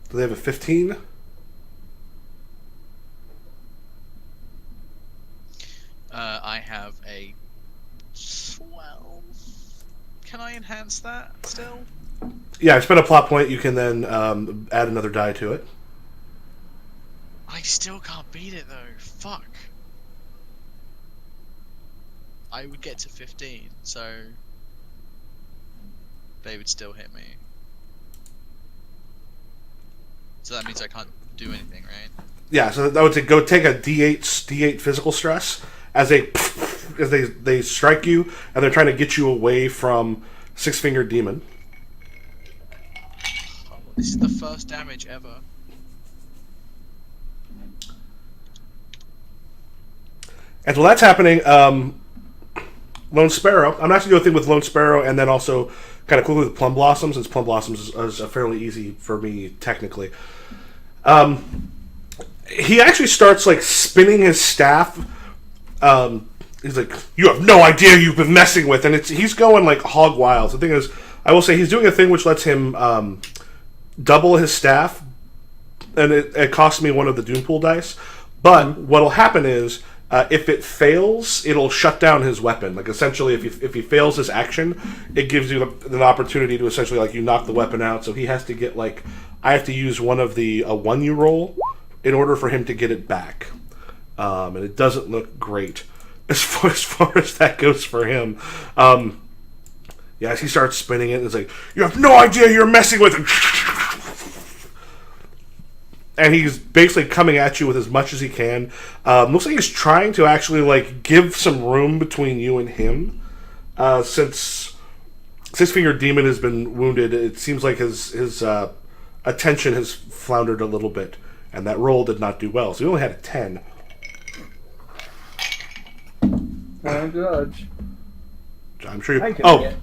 Do they have a 15? I have a 12. against that still? Yeah, I spent a plot point. You can then add another die to it. I still can't beat it though. Fuck. I would get to 15, so they would still hit me. So that means I can't do anything, right? Yeah, so that would go take a D8 physical stress as they strike you, and they're trying to get you away from Six-Fingered Demon. Oh, this is the first damage ever. And while that's happening, Lone Sparrow. I'm actually doing a thing with Lone Sparrow, and then also kind of quickly with Plum Blossom, since Plum Blossoms is fairly easy for me technically. He actually starts like spinning his staff. He's like, "You have no idea you've been messing with," and he's going like hog wild. The thing is, I will say he's doing a thing which lets him double his staff, and it costs me one of the Doompool dice. But what'll happen is, if it fails, it'll shut down his weapon. Like essentially, if he fails his action, it gives you an opportunity to essentially like you knock the weapon out. So he has to get like I have to use one of the one you roll in order for him to get it back, and it doesn't look great as far as that goes for him. Yeah, as he starts spinning it, it's like you have no idea you're messing with him. And he's basically coming at you with as much as he can. Looks like he's trying to actually like give some room between you and him. Since Six-Fingered Demon has been wounded, it seems like his attention has floundered a little bit, and that roll did not do well. So he only had a 10. I judge. I'm sure you. I can Oh. get-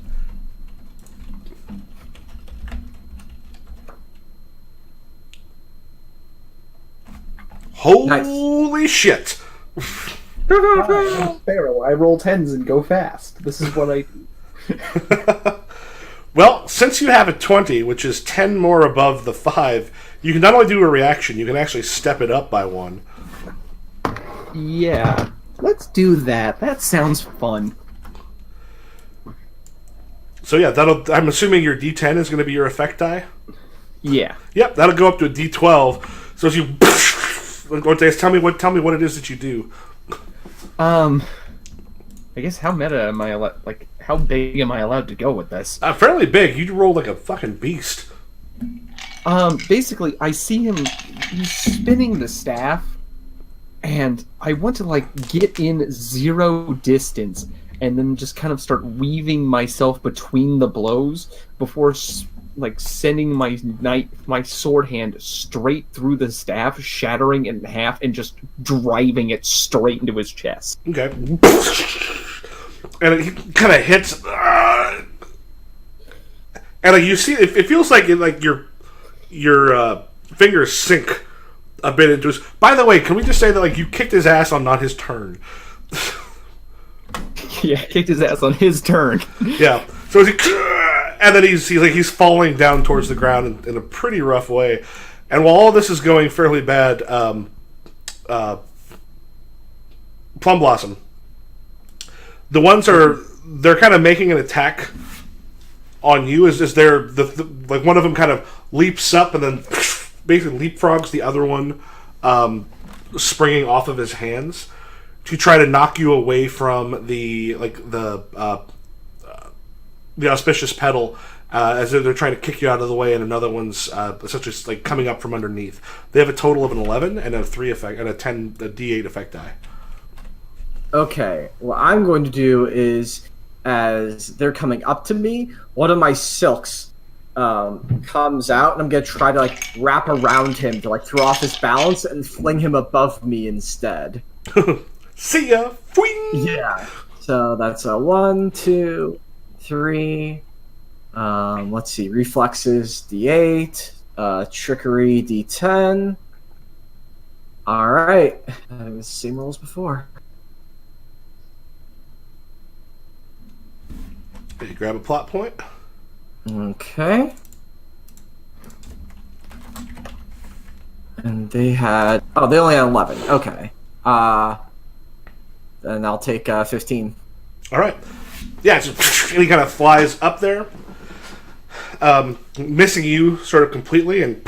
Holy shit! Sparrow, I roll 10s and go fast. This is what I do. Well, since you have a 20, which is 10 more above the 5, you can not only do a reaction, you can actually step it up by 1. Yeah, let's do that. That sounds fun. So yeah, I'm assuming your D10 is going to be your effect die? Yeah. Yep, that'll go up to a D12. So as you... Ortiz, tell me what it is that you do. I guess how meta am I allowed? Like, how big am I allowed to go with this? Fairly big. You roll like a fucking beast. Basically, I see him. He's spinning the staff, and I want to like get in 0 distance, and then just kind of start weaving myself between the blows before like sending my sword hand straight through the staff, shattering it in half, and just driving it straight into his chest. Okay. And he kind of hits, and like you see, it feels like your fingers sink a bit into his. By the way, can we just say that like you kicked his ass on not his turn? Yeah, kicked his ass on his turn. Yeah. So and then he's falling down towards the ground in a pretty rough way. And while all this is going fairly bad, Plum Blossom, the ones they're kind of making an attack on you. Is they're like one of them kind of leaps up and then basically leapfrogs the other one, springing off of his hands to try to knock you away from the Auspicious Petal, as they're trying to kick you out of the way, and another one's essentially like coming up from underneath. They have a total of an 11 and a 3 effect and a D8 effect die. Okay, what I'm going to do is, as they're coming up to me, one of my silks comes out, and I'm going to try to like wrap around him to like throw off his balance and fling him above me instead. See ya! Fwing! Yeah. So that's a 1, 2, 3. Let's see. Reflexes D8. Trickery D10. All right. The same rolls before. You grab a plot point. Okay. And they had... Oh, they only had 11. Okay. Then I'll take 15. All right. Yeah, and he kind of flies up there, missing you sort of completely, and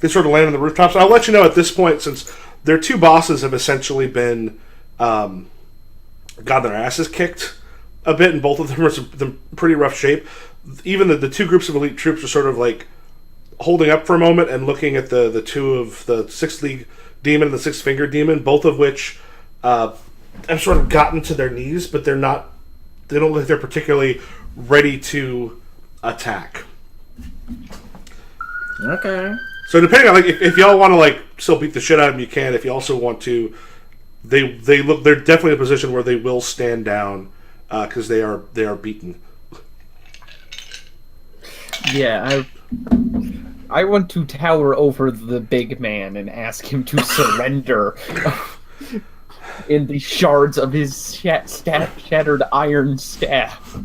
they sort of land on the rooftops. I'll let you know at this point, since their two bosses have essentially been got their asses kicked a bit, and both of them are in pretty rough shape. Even the two groups of elite troops are sort of like holding up for a moment and looking at the two of the Sixth League Demon and the Six Finger Demon, both of which have sort of gotten to their knees, but they don't look like they're particularly ready to attack. Okay. So depending on like if y'all want to like still beat the shit out of them, you can. If you also want to, they're definitely in a position where they will stand down because they are beaten. Yeah, I want to tower over the big man and ask him to surrender in the shards of his shattered iron staff.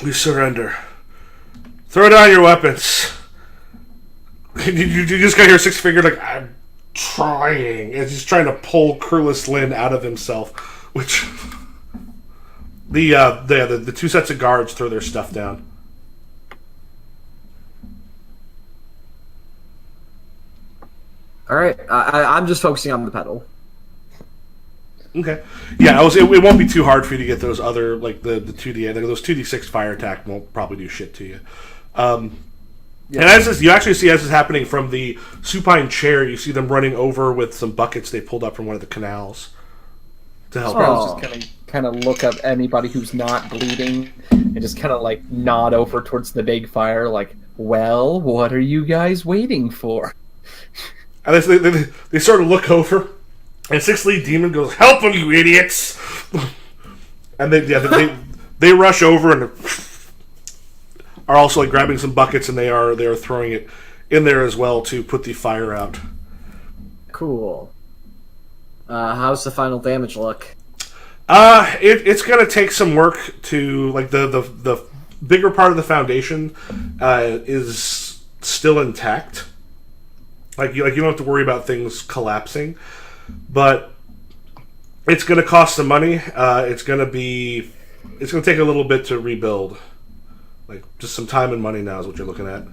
We surrender. Throw down your weapons. You just got here Six Finger like, I'm trying. And he's trying to pull Curlis Lynn out of himself, which the two sets of guards throw their stuff down. All right, I'm just focusing on the petal. Okay. Yeah, it won't be too hard for you to get those other, like the 2D, those 2d6 fire attack won't probably do shit to you. And as this, you actually see as this is happening from the supine chair, you see them running over with some buckets they pulled up from one of the canals to help. Sparrow's just kind of look up anybody who's not bleeding and just kind of like nod over towards the big fire, like, well, what are you guys waiting for? And they sort of look over, and Sixth League Demon goes, "Help them, you idiots!" And they rush over and are also like grabbing some buckets, and they are throwing it in there as well to put the fire out. Cool. How's the final damage look? It's gonna take some work to like the bigger part of the foundation is still intact. Like you don't have to worry about things collapsing, but it's going to cost some money. It's going to take a little bit to rebuild. Like just some time and money now is what you're looking at.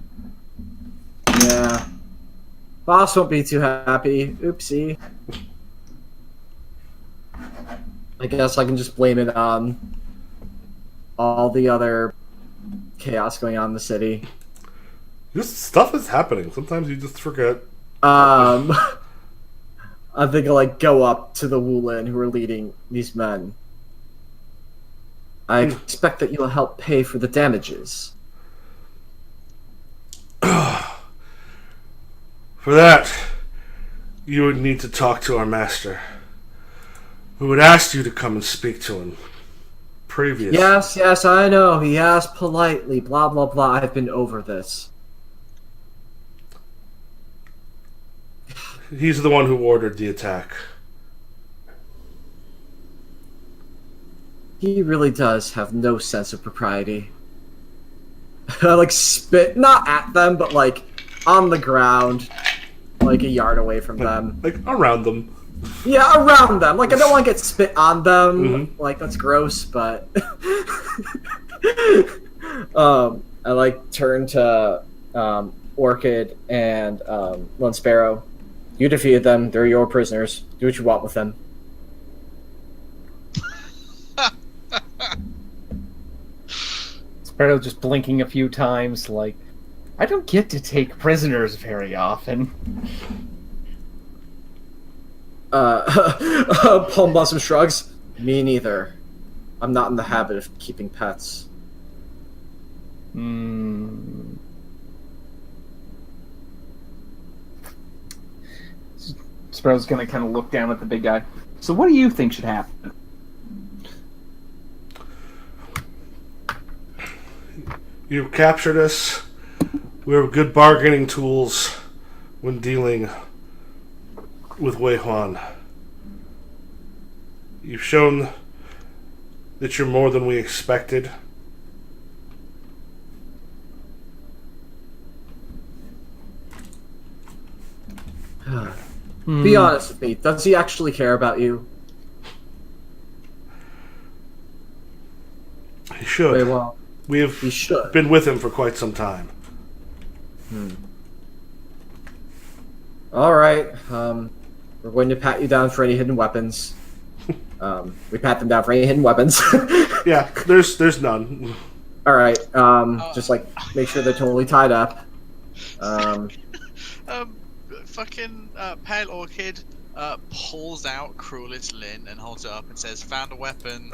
Yeah, boss won't be too happy. Oopsie. I guess I can just blame it on all the other chaos going on in the city. Just stuff is happening. Sometimes you just forget. I think I'll like go up to the Wulin who are leading these men. I expect that you will help pay for the damages. For that, you would need to talk to our master. We would ask you to come and speak to him. Previously. Yes, I know. He asked politely, blah, blah, blah. I've been over this. He's the one who ordered the attack. He really does have no sense of propriety. I like spit, not at them, but like on the ground, like a yard away from them. Like around them. Yeah, around them. Like I don't want to get spit on them. Mm-hmm. Like that's gross, but I like turn to Orchid and Lone Sparrow. You defeated them. They're your prisoners. Do what you want with them. Sparrow just blinking a few times, like, I don't get to take prisoners very often. Plum Blossom shrugs. Me neither. I'm not in the habit of keeping pets. Sparrow's gonna kind of look down at the big guy. So what do you think should happen? You captured us. We were good bargaining tools when dealing with Wei Huan. You've shown that you're more than we expected. Be honest with me. Does he actually care about you? He should. Wait, well, We have We should. been with him for quite some time. All right. We're going to pat you down for any hidden weapons. We pat them down for any hidden weapons. Yeah, there's none. All right. Just like make sure they're totally tied up. Fucking Pale Orchid pulls out Cruelest Lin and holds it up and says, "Found a weapon."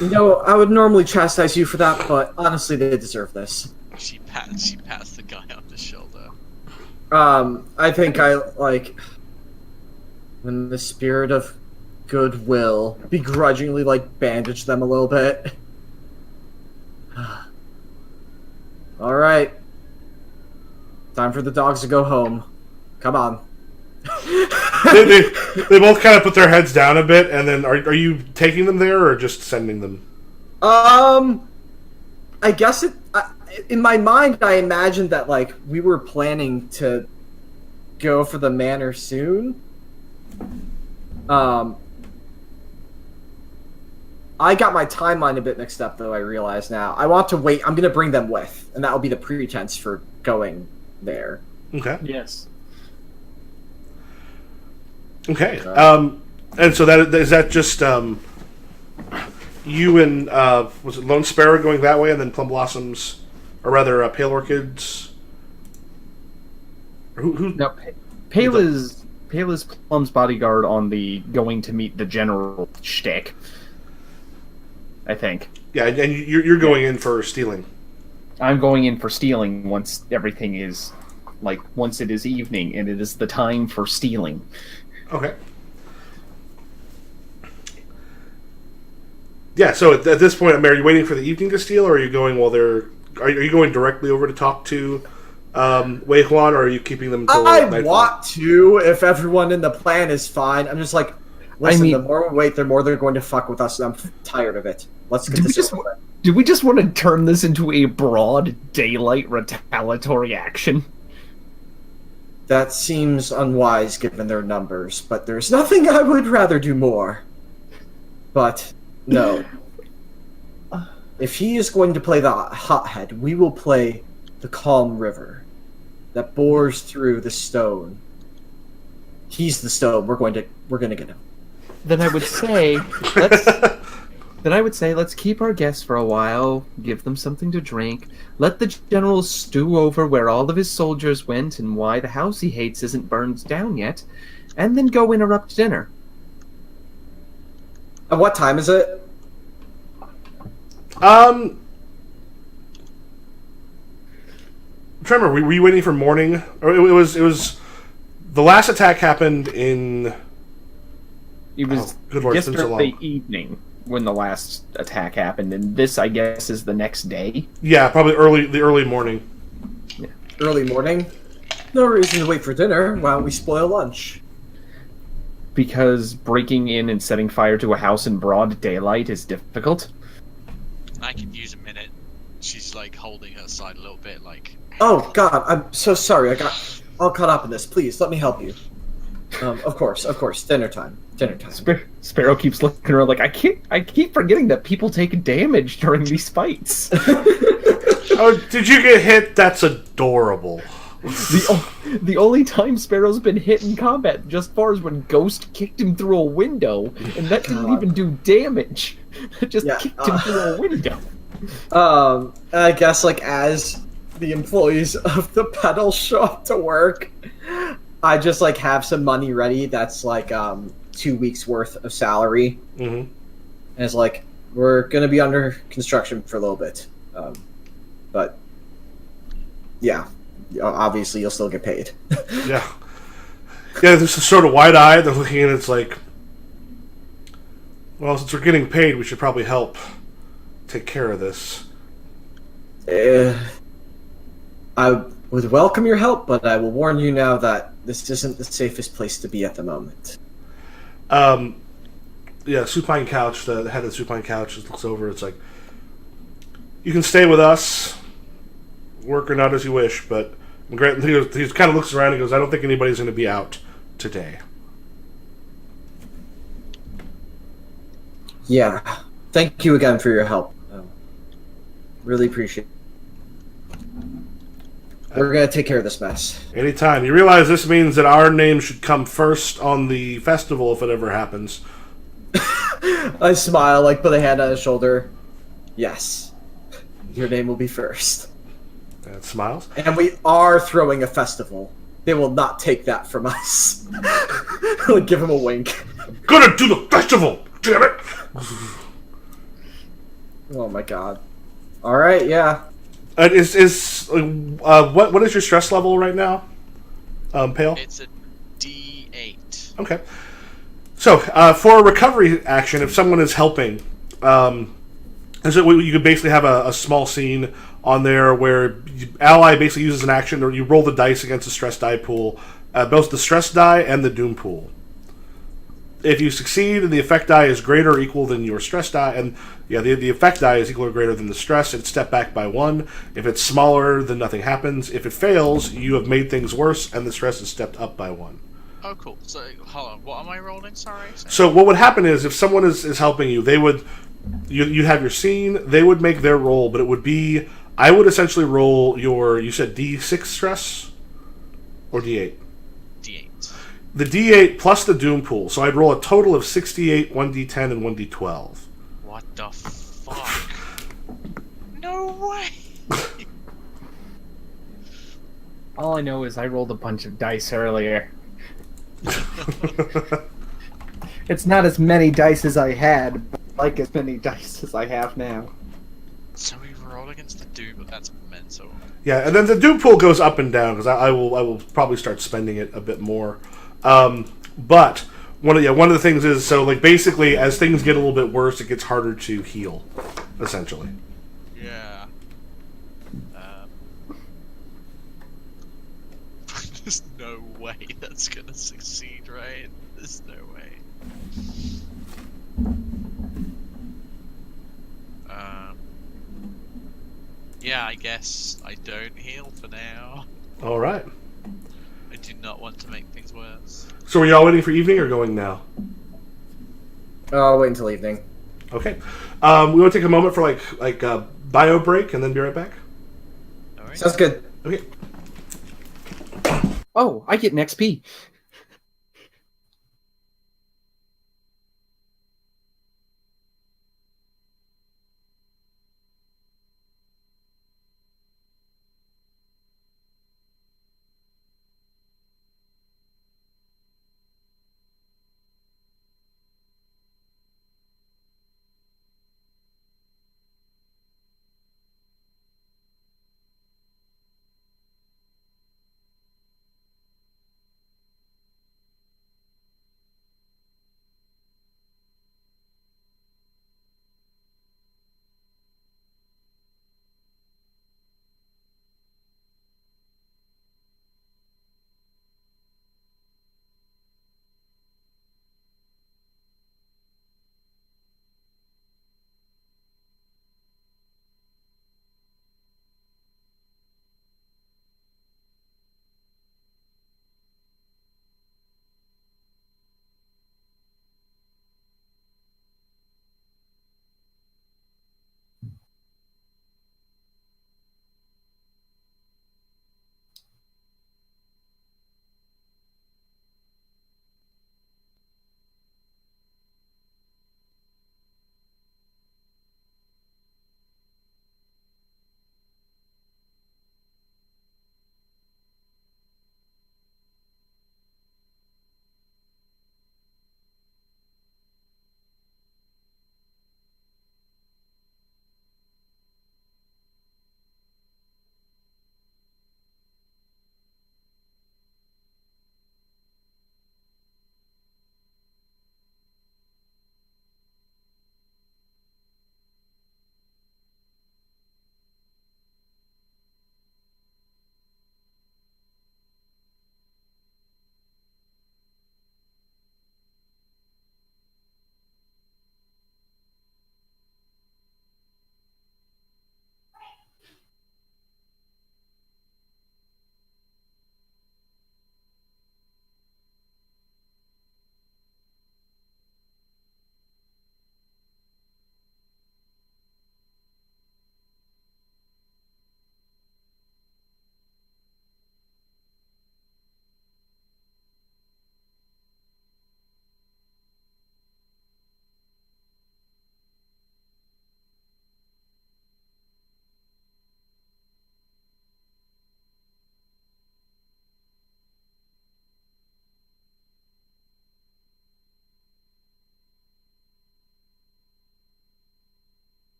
You know, I would normally chastise you for that, but honestly, they deserve this. She pats the guy on the shoulder. I think I like in the spirit of goodwill, begrudgingly like bandage them a little bit. All right, time for the dogs to go home. Come on. They both kind of put their heads down a bit, and then are you taking them there or just sending them? I guess in my mind, I imagined that like we were planning to go for the manor soon. I got my timeline a bit mixed up, though. I realize now. I want to wait. I'm going to bring them with, and that will be the pretense for going there. Okay. Yes. Okay. And so that is that just you and was it Lone Sparrow going that way, and then Plum Blossoms, or rather Pale Orchids? Or who? No, Pale is Plum's bodyguard on the going to meet the general shtick. I think. Yeah, and you're going in for stealing. I'm going in for stealing once everything is, like, once it is evening and it is the time for stealing. Okay. Yeah, so at this point, are you waiting for the evening to steal, or are you going while they're... Are you going directly over to talk to Wei Huan, or are you keeping them until I nightfall? want to, if everyone in the plan is fine. I'm just like, listen, the more we wait, the more they're going to fuck with us, and I'm tired of it. Let's get this over with. Do we just want to turn this into a broad daylight retaliatory action? That seems unwise given their numbers, but there's nothing I would rather do more. But, no. If he is going to play the hothead, we will play the calm river that bores through the stone. He's the stone. We're going to get him. Then I would say let's keep our guests for a while, give them something to drink, let the general stew over where all of his soldiers went and why the house he hates isn't burned down yet, and then go interrupt dinner. And what time is it? I'm trying to remember, were you waiting for morning? Or it was the last attack happened in... It was good Lord, it's been so yesterday long. evening when the last attack happened, and this, I guess, is the next day. Yeah, probably the early morning. Early morning? No reason to wait for dinner. Why don't we spoil lunch? Because breaking in and setting fire to a house in broad daylight is difficult. I could use a minute. She's like holding her side a little bit, like. Oh God, I'm so sorry. I got all caught up in this. Please let me help you. Of course. Dinner time. Sparrow keeps looking around like, I keep forgetting that people take damage during these fights. Oh, did you get hit? That's adorable. The only time Sparrow's been hit in combat just far is when Ghost kicked him through a window, and that didn't even do damage. It just kicked him through a window. I guess like as the employees of the Petal show up to work, I just like have some money ready that's like 2 weeks worth of salary. Mm-hmm. And it's like, we're gonna be under construction for a little bit. But yeah, obviously you'll still get paid. Yeah. Yeah, there's a sort of wide-eyed, they're looking at it, it's like, well, since we're getting paid, we should probably help take care of this. I would welcome your help, but I will warn you now that this isn't the safest place to be at the moment. Yeah, Supine Couch, the head of the Supine Couch just looks over, it's like, you can stay with us, work or not as you wish, but he kind of looks around and goes, I don't think anybody's going to be out today. Yeah. Thank you again for your help. Really appreciate it. We're gonna take care of this mess. Anytime. You realize this means that our name should come first on the festival if it ever happens. I smile, like put a hand on his shoulder. Yes. Your name will be first. And smiles. And we are throwing a festival. They will not take that from us. I'll give him a wink. Gonna do the festival! Damn it! Oh my god. Alright, yeah. What is your stress level right now? Pale? It's a D8. Okay. So, for a recovery action, if someone is helping, so you could basically have a small scene on there where ally basically uses an action, or you roll the dice against the stress die pool, both the stress die and the doom pool. If you succeed and the effect die is greater or equal than your stress die, and the effect die is equal or greater than the stress, it's step back by 1. If it's smaller, then nothing happens. If it fails, you have made things worse, and the stress is stepped up by 1. Oh, cool. So, hold on. What am I rolling? Sorry. So what would happen is if someone is helping you, you'd have your scene, they would make their roll, but it would be, I would essentially roll you said D6 stress? Or D8? D8. The D8 plus the doom pool, so I'd roll a total of 68, 1D10, and 1D12. What the fuck? No way! All I know is I rolled a bunch of dice earlier. It's not as many dice as I had, but like as many dice as I have now. So we roll against the Doom, but that's mental. Yeah, and then the doom pool goes up and down, because I will probably start spending it a bit more. But one of the things is, so like basically as things get a little bit worse, it gets harder to heal, essentially. Yeah. There's no way that's gonna succeed, right? There's no way. Yeah, I guess I don't heal for now. All right. I do not want to make things worse. So are y'all waiting for evening or going now? I'll wait until evening. Okay. We want to take a moment for like a bio break and then be right back. Alright. Sounds good. Okay. Oh, I get an XP.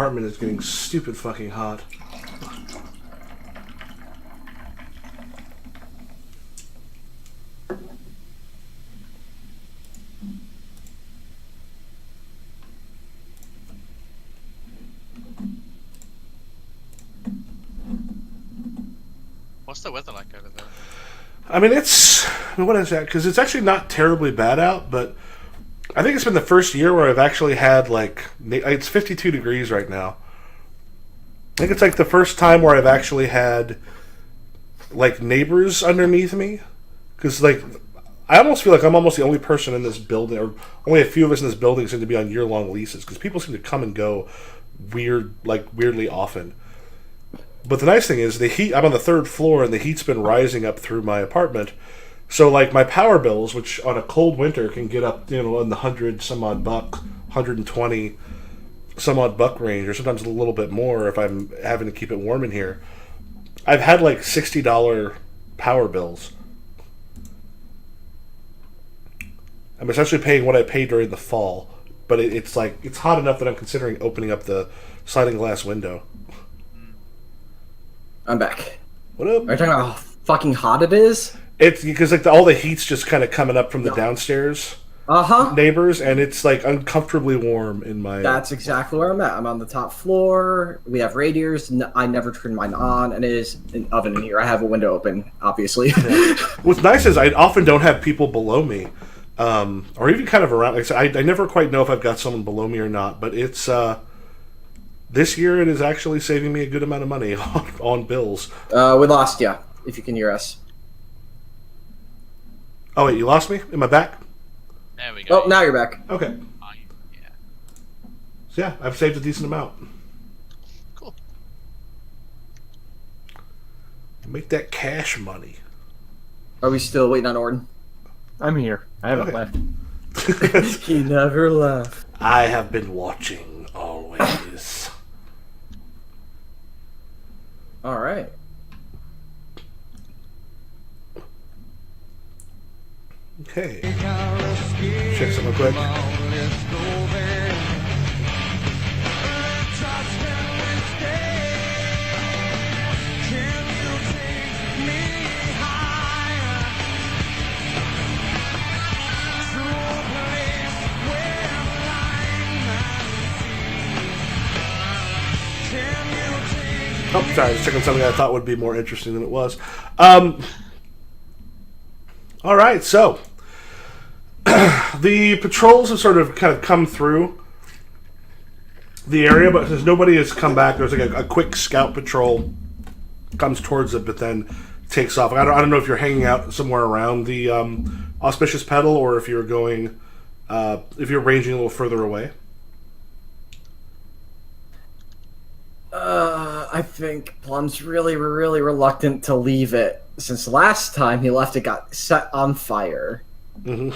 apartment is getting stupid fucking hot. What's the weather like over there? I mean, what is that? Because it's actually not terribly bad out, but I think it's been the first year where I've actually had, like, it's 52 degrees right now. I think it's, like, the first time where I've actually had, like, neighbors underneath me. Because, like, I almost feel like I'm almost the only person in this building, or only a few of us in this building seem to be on year-long leases, because people seem to come and go weirdly often. But the nice thing is, the heat, I'm on the 3rd floor, and the heat's been rising up through my apartment. So, like, my power bills, which on a cold winter can get up, in the 100 some odd buck, 120 some odd buck range, or sometimes a little bit more if I'm having to keep it warm in here. I've had, like, $60 power bills. I'm essentially paying what I paid during the fall, but it's hot enough that I'm considering opening up the sliding glass window. I'm back. What up? Are you talking about how fucking hot it is? It's because, like, all the heat's just kind of coming up from the downstairs neighbors, and it's, like, uncomfortably warm in my... That's exactly where I'm at. I'm on the top floor. We have radiators. I never turn mine on, and it is an oven in here. I have a window open, obviously. Yeah. What's nice is I often don't have people below me, or even kind of around. Like I said, I never quite know if I've got someone below me or not, but it's... this year it is actually saving me a good amount of money on bills. We lost you, if you can hear us. Oh, wait, you lost me? Am I back? There we go. Oh, now you're back. Okay. Yeah. So, yeah, I've saved a decent amount. Cool. Make that cash money. Are we still waiting on Orden? I'm here. I haven't left. He never left. I have been watching always. All right. Okay. Check something quick. Oh, sorry, I was checking something I thought would be more interesting than it was. All right, so the patrols have sort of kind of come through the area, but since nobody has come back, there's like a quick scout patrol comes towards it, but then takes off. I don't know if you're hanging out somewhere around the Auspicious Petal, or if you're going, if you're ranging a little further away. I think Plum's really reluctant to leave it, since last time he left it got set on fire. Mm-hmm.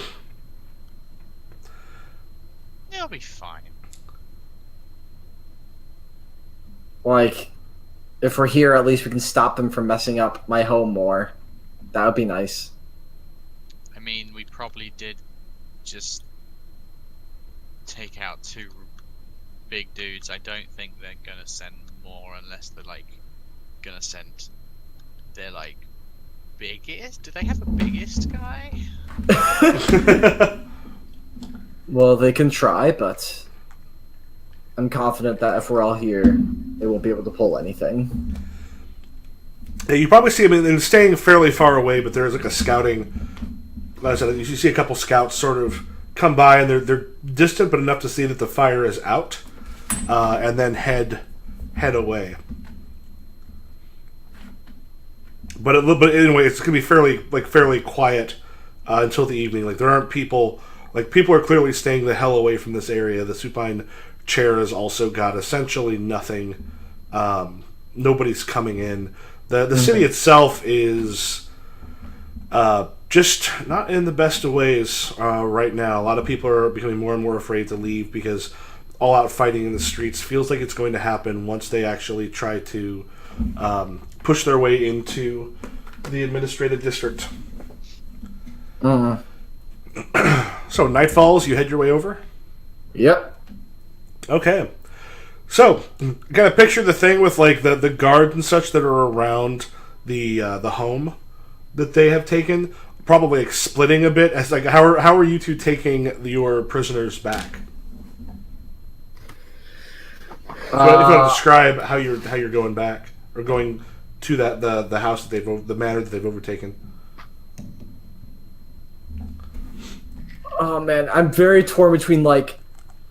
It'll be fine. Like, if we're here, at least we can stop them from messing up my home more. That would be nice. I mean, we probably did just take out 2 big dudes. I don't think they're gonna send more unless they're like gonna send their like biggest. Do they have a biggest guy? Well, they can try, but I'm confident that if we're all here, they won't be able to pull anything. Yeah, you probably see them staying fairly far away, but there's like a scouting. Like I said, you see a couple scouts sort of come by, and they're distant but enough to see that the fire is out, and then head away. But anyway, it's gonna be fairly quiet until the evening. Like there aren't people. Like people are clearly staying the hell away from this area. The supine chair has also got essentially nothing. Nobody's coming in. The city itself is just not in the best of ways right now. A lot of people are becoming more and more afraid to leave because all-out fighting in the streets feels like it's going to happen once they actually try to push their way into the administrative district. So night falls, you head your way over? Yep. Okay. So, kind of picture the thing with like the guards and such that are around the home that they have taken, probably like splitting a bit. As like, how are you two taking your prisoners back? If you want to describe how you're going back or going to the house that the manor that they've overtaken. Oh man, I'm very torn between like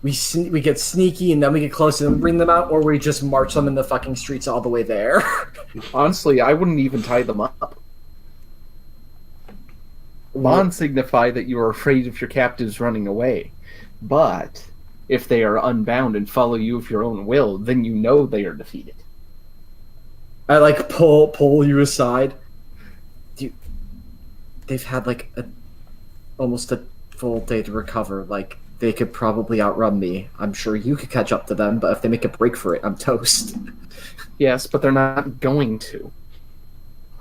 we get sneaky and then we get close and then bring them out, or we just march them in the fucking streets all the way there. Honestly, I wouldn't even tie them up. Bonds signify that you are afraid of your captives running away. But if they are unbound and follow you of your own will, then you know they are defeated. I like pull you aside. They've had like almost a full day to recover. Like they could probably outrun me. I'm sure you could catch up to them, but if they make a break for it, I'm toast. Yes, but they're not going to.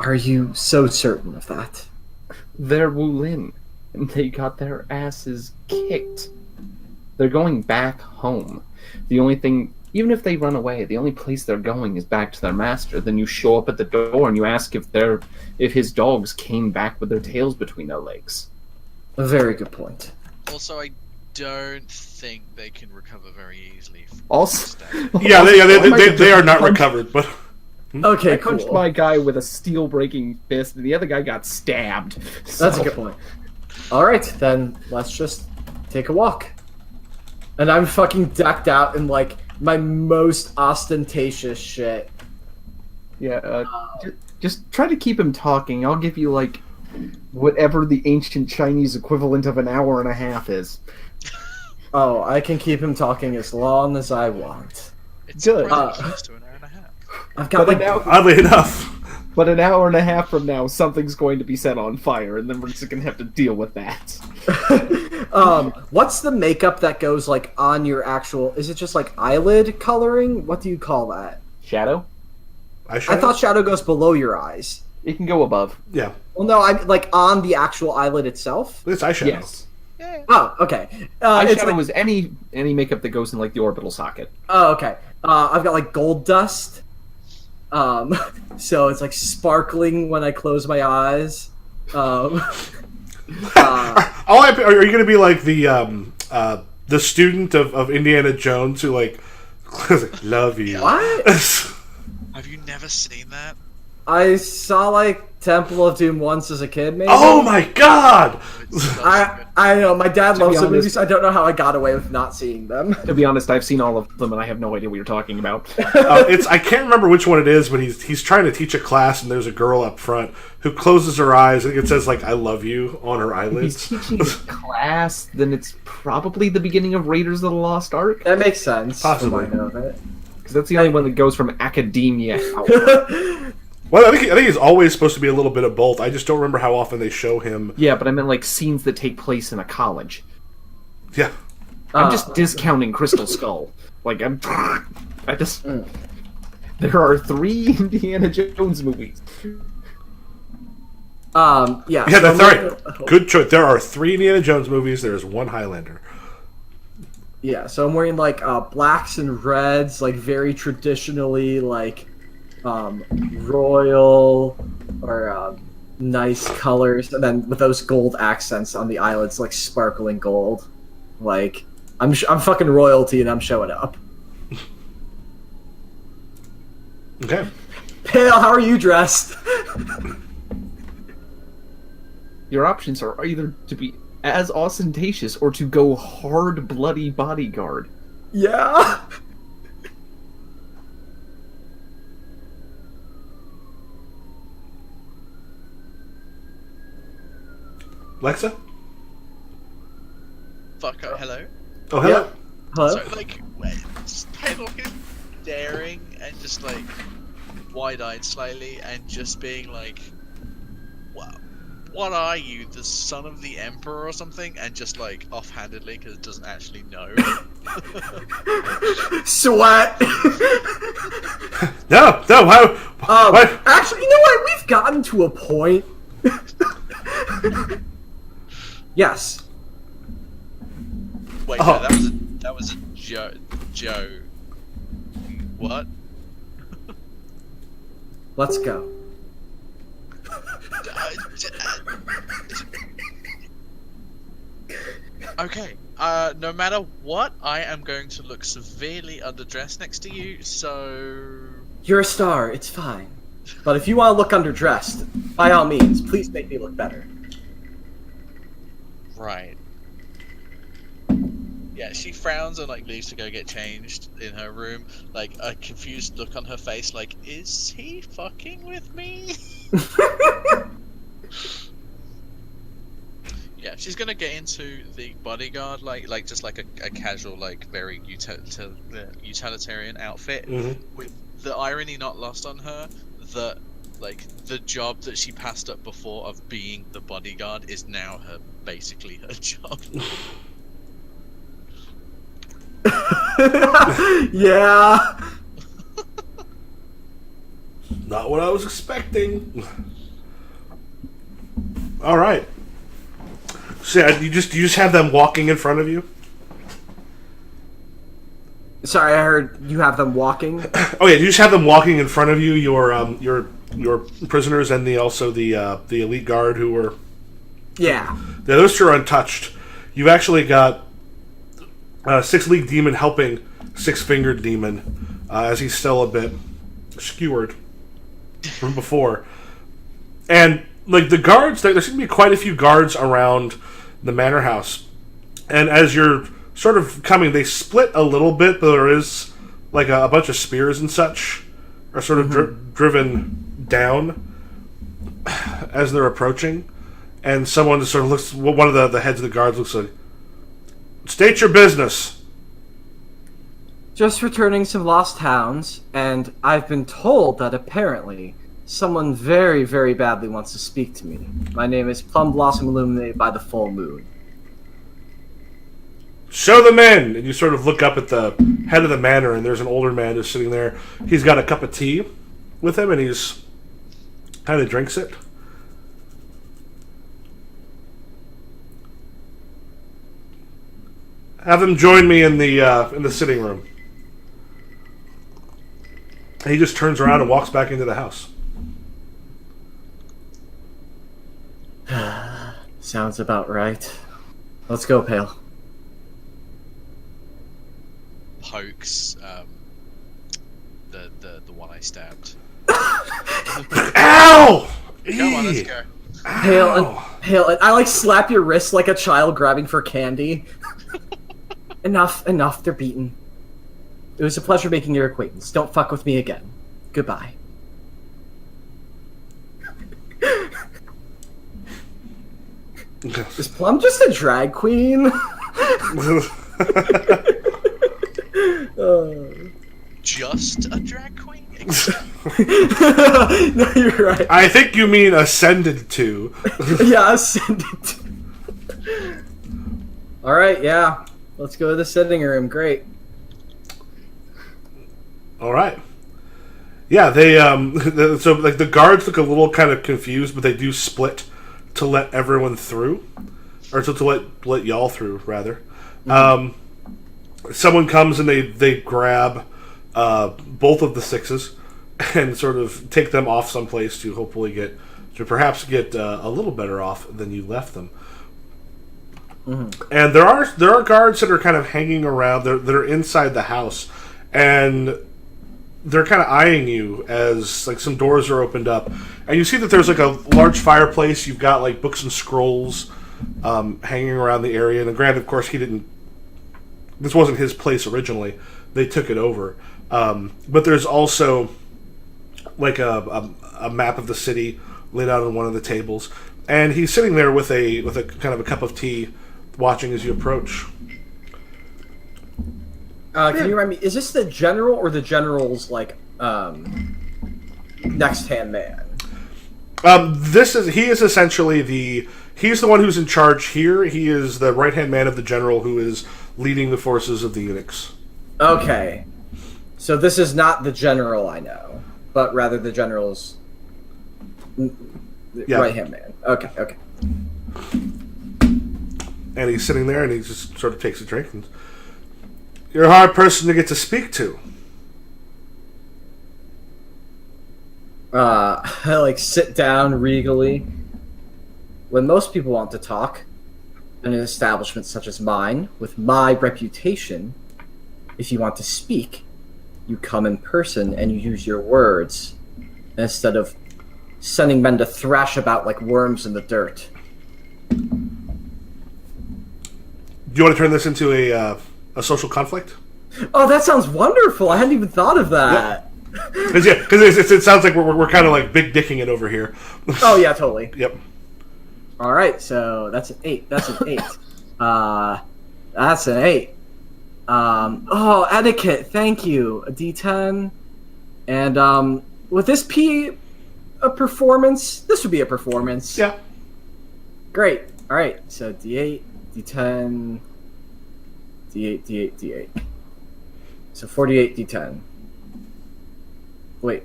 Are you so certain of that? They're Wulin, and they got their asses kicked. They're going back home. The only thing, even if they run away, the only place they're going is back to their master. Then you show up at the door and you ask if his dogs came back with their tails between their legs. A very good point. Also, I don't think they can recover very easily. From Also, they are not recovered, but. Okay, I punched cool. my guy with a steel-breaking fist, and the other guy got stabbed. That's a good point. Alright, then let's just take a walk. And I'm fucking decked out in like my most ostentatious shit. Yeah, just try to keep him talking. I'll give you, like, whatever the ancient Chinese equivalent of an hour and a half is. Oh, I can keep him talking as long as I want. It's Good. close to an hour and a half. I've got like Oddly enough. But an hour and a half from now, something's going to be set on fire, and then we're just going to have to deal with that. what's the makeup that goes like on your actual? Is it just like eyelid coloring? What do you call that? Shadow? I thought shadow goes below your eyes. It can go above. Yeah. Well, no, I'm like on the actual eyelid itself. It's eyeshadow. Yes. Oh, okay. Eyeshadow It's like, is any makeup that goes in, like, the orbital socket. oh, okay. I've got like gold dust. So it's like sparkling when I close my eyes. Are you going to be like the student of Indiana Jones who like love you? What? Have you never seen that? I saw like Temple of Doom once as a kid, maybe. Oh my god! I know my dad loves the honest- movies. I don't know how I got away with not seeing them. To be honest, I've seen all of them, and I have no idea what you're talking about. I can't remember which one it is, but he's trying to teach a class, and there's a girl up front who closes her eyes, and it says like "I love you" on her If eyelids. he's teaching a class, then it's probably the beginning of Raiders of the Lost Ark. That makes sense. Possibly. From what I know of it. Because that's the only one that goes from academia out. Well, I think he's always supposed to be a little bit of both. I just don't remember how often they show him. Yeah, but I meant like scenes that take place in a college. Yeah. I'm just discounting Crystal Skull. Like, I just... There are 3 Indiana Jones movies. Yeah. Yeah, so that's I'm right. Good choice. There are 3 Indiana Jones movies. There is 1 Highlander. Yeah, so I'm wearing like blacks and reds, like very traditionally like royal or nice colors, and then with those gold accents on the eyelids, like sparkling gold. Like I'm fucking royalty, and I'm showing up. Okay. Pale, how are you dressed? Your options are either to be as ostentatious or to go hard, bloody bodyguard. Yeah. Lexa? Fuck, hello? Oh, hello. Yeah. Hello. So, like, just Pale Orchid staring and just, like, wide-eyed slightly and just being like, wow, what are you, the son of the Emperor or something? And just, like, offhandedly, because it doesn't actually know. Sweat. No. What? Actually, you know what? We've gotten to a point. Yes. Wait, Oh. no, that was a Joe. What? Let's go. Okay. No matter what, I am going to look severely underdressed next to you, so... You're a star, it's fine. But if you want to look underdressed, by all means, please make me look better. Right. Yeah, she frowns and like leaves to go get changed in her room. Like a confused look on her face, like, is he fucking with me? Yeah, she's gonna get into the bodyguard, like just like a casual, like very utilitarian outfit, with the irony not lost on her that like the job that she passed up before of being the bodyguard is now basically her job. Yeah. Not what I was expecting. All right. So yeah, you just have them walking in front of you. Sorry, I heard you have them walking. Oh yeah, you just have them walking in front of you. Your prisoners and the elite guard who were. Yeah. Those two are untouched. You've actually got Six-Leagued Demon helping Six-Fingered Demon as he's still a bit skewered from before. And like the guards, there seem to be quite a few guards around the manor house. And as you're sort of coming, they split a little bit, but there is like a bunch of spears and such are sort of driven down as they're approaching. And someone just sort of looks, one of the heads of the guards looks like, state your business. Just returning some lost hounds, and I've been told that apparently someone very, very badly wants to speak to me. My name is Plum Blossom illuminated by the full moon. Show them in! And you sort of look up at the head of the manor, and there's an older man just sitting there. He's got a cup of tea with him, and he's kind of drinks it. Have them join me in the sitting room. And he just turns around and walks back into the house. Sounds about right. Let's go, Pale. Pokes the one I stabbed. Ow! Come on, let's go. Pale, and I like slap your wrist like a child grabbing for candy. Enough, they're beaten. It was a pleasure making your acquaintance. Don't fuck with me again. Goodbye. Is Plum just a drag queen? Just a drag queen? No, you're right. I think you mean ascended to. Yeah, ascended to. Alright, yeah. Let's go to the sitting room. Great. All right. Yeah, they so like the guards look a little kind of confused, but they do split to let everyone through, or to let y'all through rather. Someone comes and they grab both of the sixes and sort of take them off someplace to hopefully perhaps get a little better off than you left them. And there are guards that are kind of hanging around. That are inside the house, and they're kind of eyeing you as like some doors are opened up, and you see that there's like a large fireplace. You've got like books and scrolls hanging around the area. And granted, of course, this wasn't his place originally. They took it over. But there's also like a map of the city laid out on one of the tables, and he's sitting there with a kind of a cup of tea, watching as you approach. Can you remind me, is this the general or the general's like next hand man? He is essentially he's the one who's in charge here. He is the right hand man of the general who is leading the forces of the eunuchs. Okay. So this is not the general I know, but rather the general's right hand man. Okay. And he's sitting there and he just sort of takes a drink and, you're a hard person to get to speak to. I like sit down regally. When most people want to talk, in an establishment such as mine, with my reputation, if you want to speak, you come in person and you use your words instead of sending men to thrash about like worms in the dirt. Do you want to turn this into a social conflict? Oh, that sounds wonderful! I hadn't even thought of that. Because it sounds like we're kind of like big dicking it over here. Oh yeah, totally. Yep. All right, so that's an 8. That's an 8. That's an 8. Oh, etiquette. Thank you. A D10. And would this be a performance? This would be a performance. Yeah. Great. All right. So D8, D10, D8, D8, D8. So 48 D10. Wait.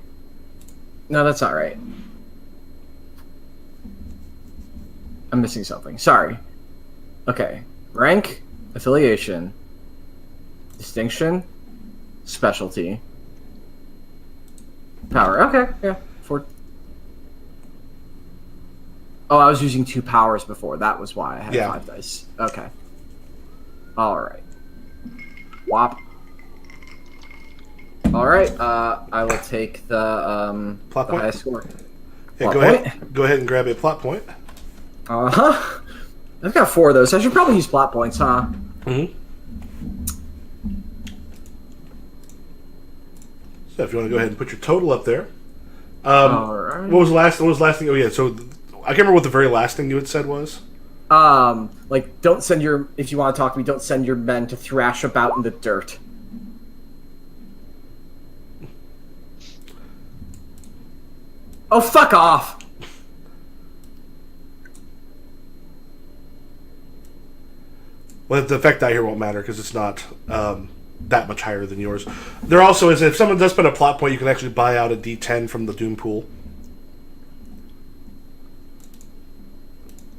No, that's not right. I'm missing something. Sorry. Okay. Rank, affiliation, distinction, specialty, power. Okay, yeah. 4. Oh, I was using 2 powers before. That was why I had 5 dice. Okay. All right. Whop. All right. I will take the Plot point? highest score. Yeah, Plot go point? ahead. Go ahead and grab a plot point. Uh-huh. I've got 4 of those. I should probably use plot points, huh? Mm-hmm. So if you want to go ahead and put your total up there. All right. What was the last thing? Oh yeah, so I can't remember what the very last thing you had said was. Like, don't send your, if you want to talk to me, don't send your men to thrash about in the dirt. Oh, fuck off! Well, the effect die here won't matter because it's not that much higher than yours. There also is, if someone does spend a plot point, you can actually buy out a D10 from the Doom pool.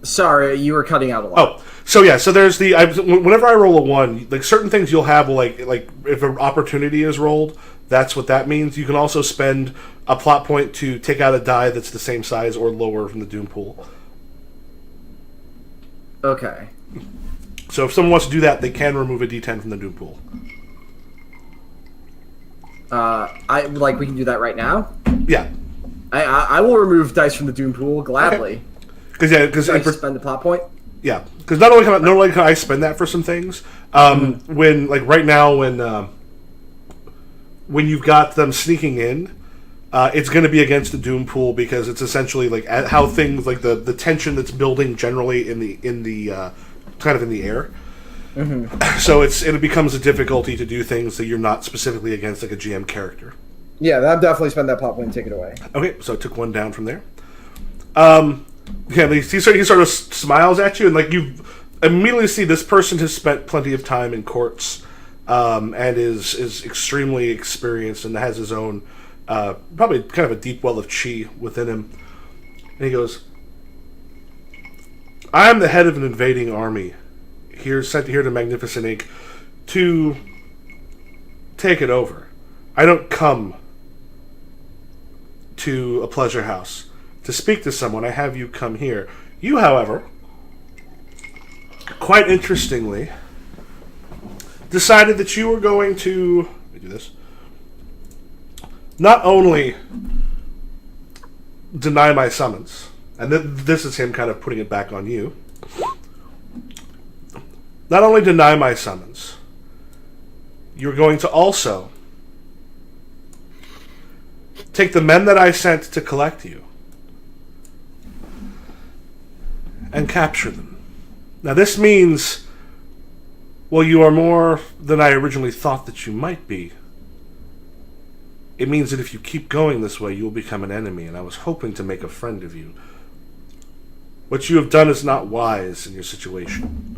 Sorry, you were cutting out a lot. Oh, so yeah, so there's the whenever I roll a 1, like certain things you'll have like if an opportunity is rolled, that's what that means. You can also spend a plot point to take out a die that's the same size or lower from the Doom pool. Okay. So if someone wants to do that, they can remove a D10 from the Doom pool. We can do that right now. Yeah. I will remove dice from the Doom pool gladly. Okay. Because I spend the plot point. Yeah, because not only can I spend that for some things, when like right now when you've got them sneaking in, it's going to be against the Doom pool because it's essentially like how things like the tension that's building generally in the kind of in the air. Mm-hmm. So it becomes a difficulty to do things that you're not specifically against like a GM character. Yeah, I'll definitely spend that plot point and take it away. Okay, so I took 1 down from there. Yeah, he sort of smiles at you, and like you immediately see this person has spent plenty of time in courts, and is extremely experienced and has his own probably kind of a deep well of chi within him. And he goes, "I am the head of an invading army, sent here to Magnificent Inc. to take it over. I don't come to a pleasure house to speak to someone. I have you come here. You, however, quite interestingly, decided that you were going to, let me do this, not only deny my summons, and this is him kind of putting it back on you, not only deny my summons, you're going to also take the men that I sent to collect you and capture them. Now this means, well, you are more than I originally thought that you might be. It means that if you keep going this way, you will become an enemy, and I was hoping to make a friend of you. What you have done is not wise in your situation."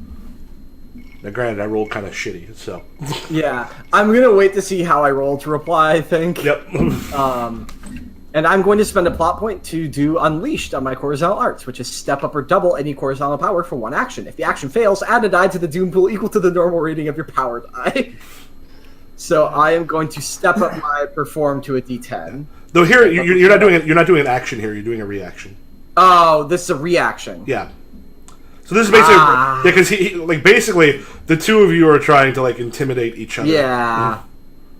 Now granted, I rolled kind of shitty, so... Yeah, I'm going to wait to see how I roll to reply, I think. Yep. And I'm going to spend a plot point to do Unleashed on my horizontal arts, which is step up or double any horizontal power for 1 action. If the action fails, add a die to the Doom pool equal to the normal rating of your power die. So I am going to step up my perform to a D10. Though here you're not doing it. You're not doing an action here. You're doing a reaction. Oh, this is a reaction. Yeah. So this is basically because he like basically the two of you are trying to like intimidate each other. Yeah.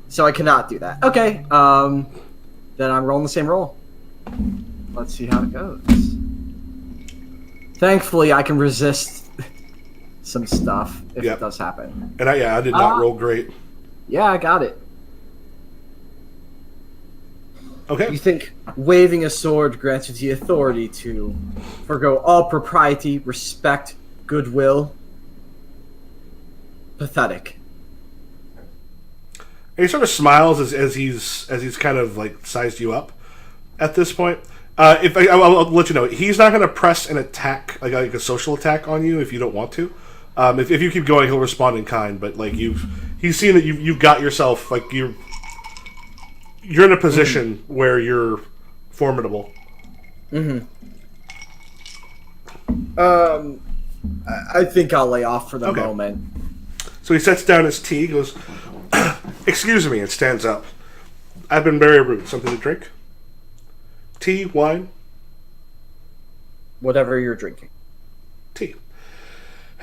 So I cannot do that. Okay. Then I'm rolling the same roll. Let's see how it goes. Thankfully, I can resist some stuff if it does happen. And I did not roll great. Yeah, I got it. Okay. You think waving a sword grants you the authority to forgo all propriety, respect, goodwill? Pathetic. And he sort of smiles as he's kind of like sized you up at this point. I'll let you know, he's not going to press an attack like a social attack on you if you don't want to. If you keep going, he'll respond in kind. But like he's seen that you've got yourself like you're in a position where you're formidable. Mm-hmm. I think I'll lay off for the moment. So he sets down his tea, goes, "Excuse me," and stands up. "I've been very rude. Something to drink? Tea, wine?" Whatever you're drinking. Tea.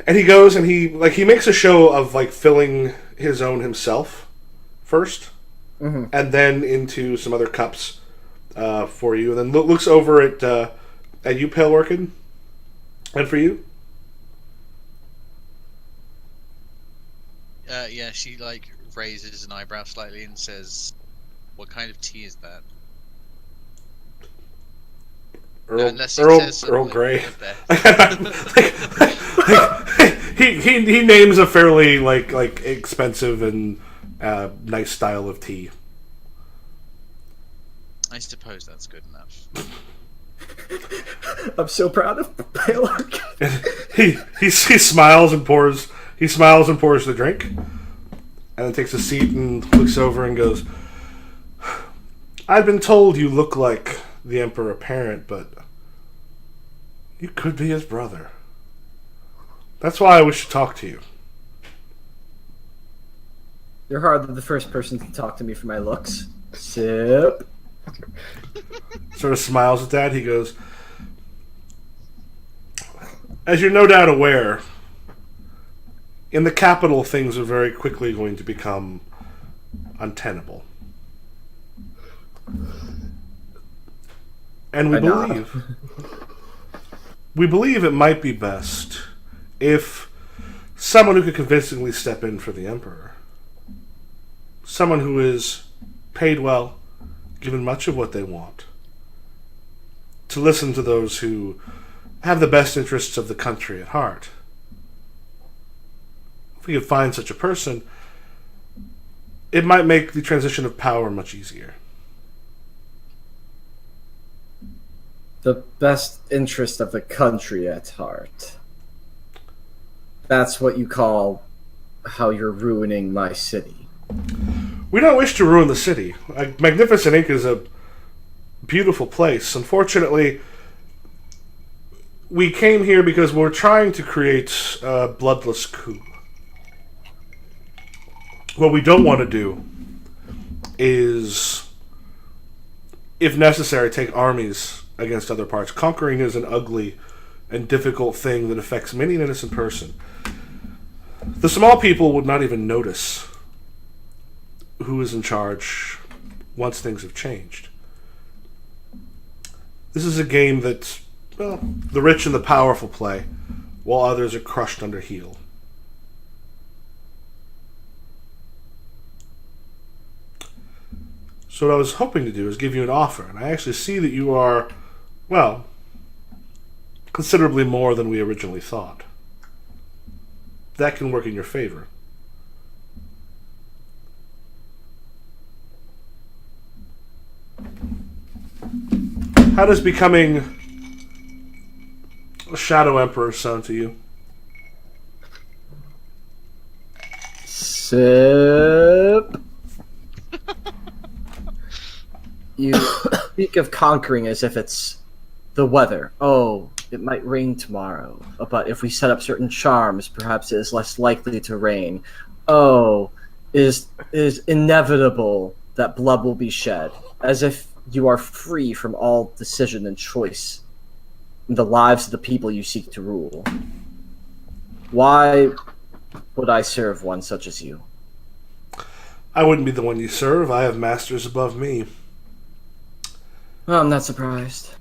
And he goes and he makes a show of like filling his own himself first, and then into some other cups for you, and then looks over at you, Pale Orchid, and for you. Yeah, she like raises an eyebrow slightly and says, "What kind of tea is that?" Earl Grey. he names a fairly like expensive and nice style of tea. I suppose that's good enough. I'm so proud of Pale Orchid. he smiles and pours. He smiles and pours the drink, and then takes a seat and looks over and goes, "I've been told you look like the Emperor Apparent, but you could be his brother. That's why I wish to talk to you." You're hardly the first person to talk to me for my looks. Sip. Sort of smiles at that. He goes, "As you're no doubt aware, in the capital things are very quickly going to become untenable. And we believe it might be best if someone who could convincingly step in for the Emperor, someone who is paid well, given much of what they want, to listen to those who have the best interests of the country at heart. If we could find such a person, it might make the transition of power much easier." The best interest of the country at heart. That's what you call how you're ruining my city. We don't wish to ruin the city. Magnificent Ink is a beautiful place. Unfortunately, we came here because we're trying to create a bloodless coup. What we don't want to do is, if necessary, take armies against other parts. Conquering is an ugly and difficult thing that affects many an innocent person. The small people would not even notice who is in charge once things have changed. This is a game that, well, the rich and the powerful play, while others are crushed under heel. So what I was hoping to do is give you an offer, and I actually see that you are, well, considerably more than we originally thought. That can work in your favor. How does becoming a Shadow Emperor sound to you? Sip. You speak of conquering as if it's the weather. Oh, it might rain tomorrow, but if we set up certain charms, perhaps it is less likely to rain. Oh, It is inevitable that blood will be shed, as if you are free from all decision and choice in the lives of the people you seek to rule. Why would I serve one such as you? I wouldn't be the one you serve. I have masters above me. Well, I'm not surprised.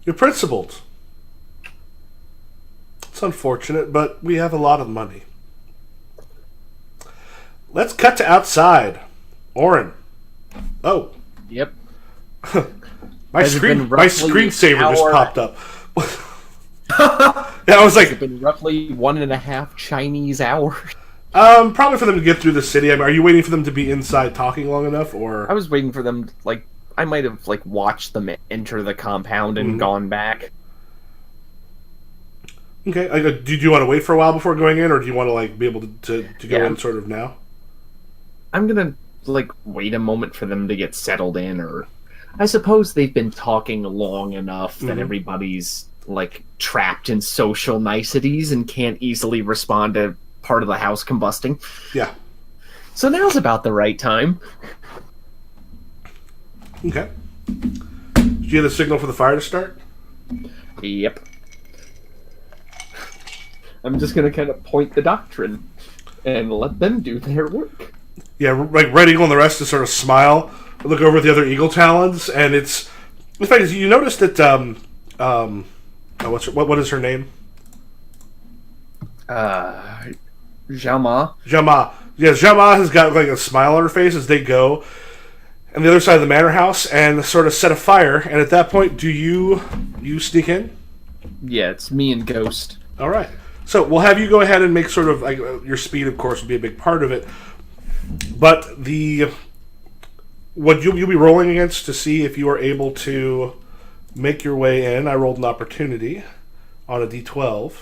You're principled. It's unfortunate, but we have a lot of money. Let's cut to outside. Oren. Oh. Yep. My Has it been roughly screensaver an just hour? popped up. Yeah, I was It's like, been roughly 1.5 Chinese hours. probably for them to get through the city. I mean, are you waiting for them to be inside talking long enough, or? I was waiting for them, like, I might have, like, watched them enter the compound and gone back. Okay. Do you want to wait for a while before going in, or do you want to like be able to go Yeah. in sort of now? I'm gonna, like, wait a moment for them to get settled in, or... I suppose they've been talking long enough that everybody's, like, trapped in social niceties and can't easily respond to part of the house combusting. Yeah. So now's about the right time. Okay. Did you get the signal for the fire to start? Yep. I'm just gonna kind of point the doctrine and let them do their work. Yeah, like Red Eagle and the rest to sort of smile, look over at the other eagle talons, and it's funny. You notice that what is her name? Jama. Jama. Yeah, Jama has got like a smile on her face as they go, and the other side of the manor house, and sort of set a fire. And at that point, do you sneak in? Yeah, it's me and Ghost. All right. So we'll have you go ahead and make sort of like your speed, of course, will be a big part of it. But what you'll be rolling against to see if you are able to make your way in. I rolled an opportunity on a d12.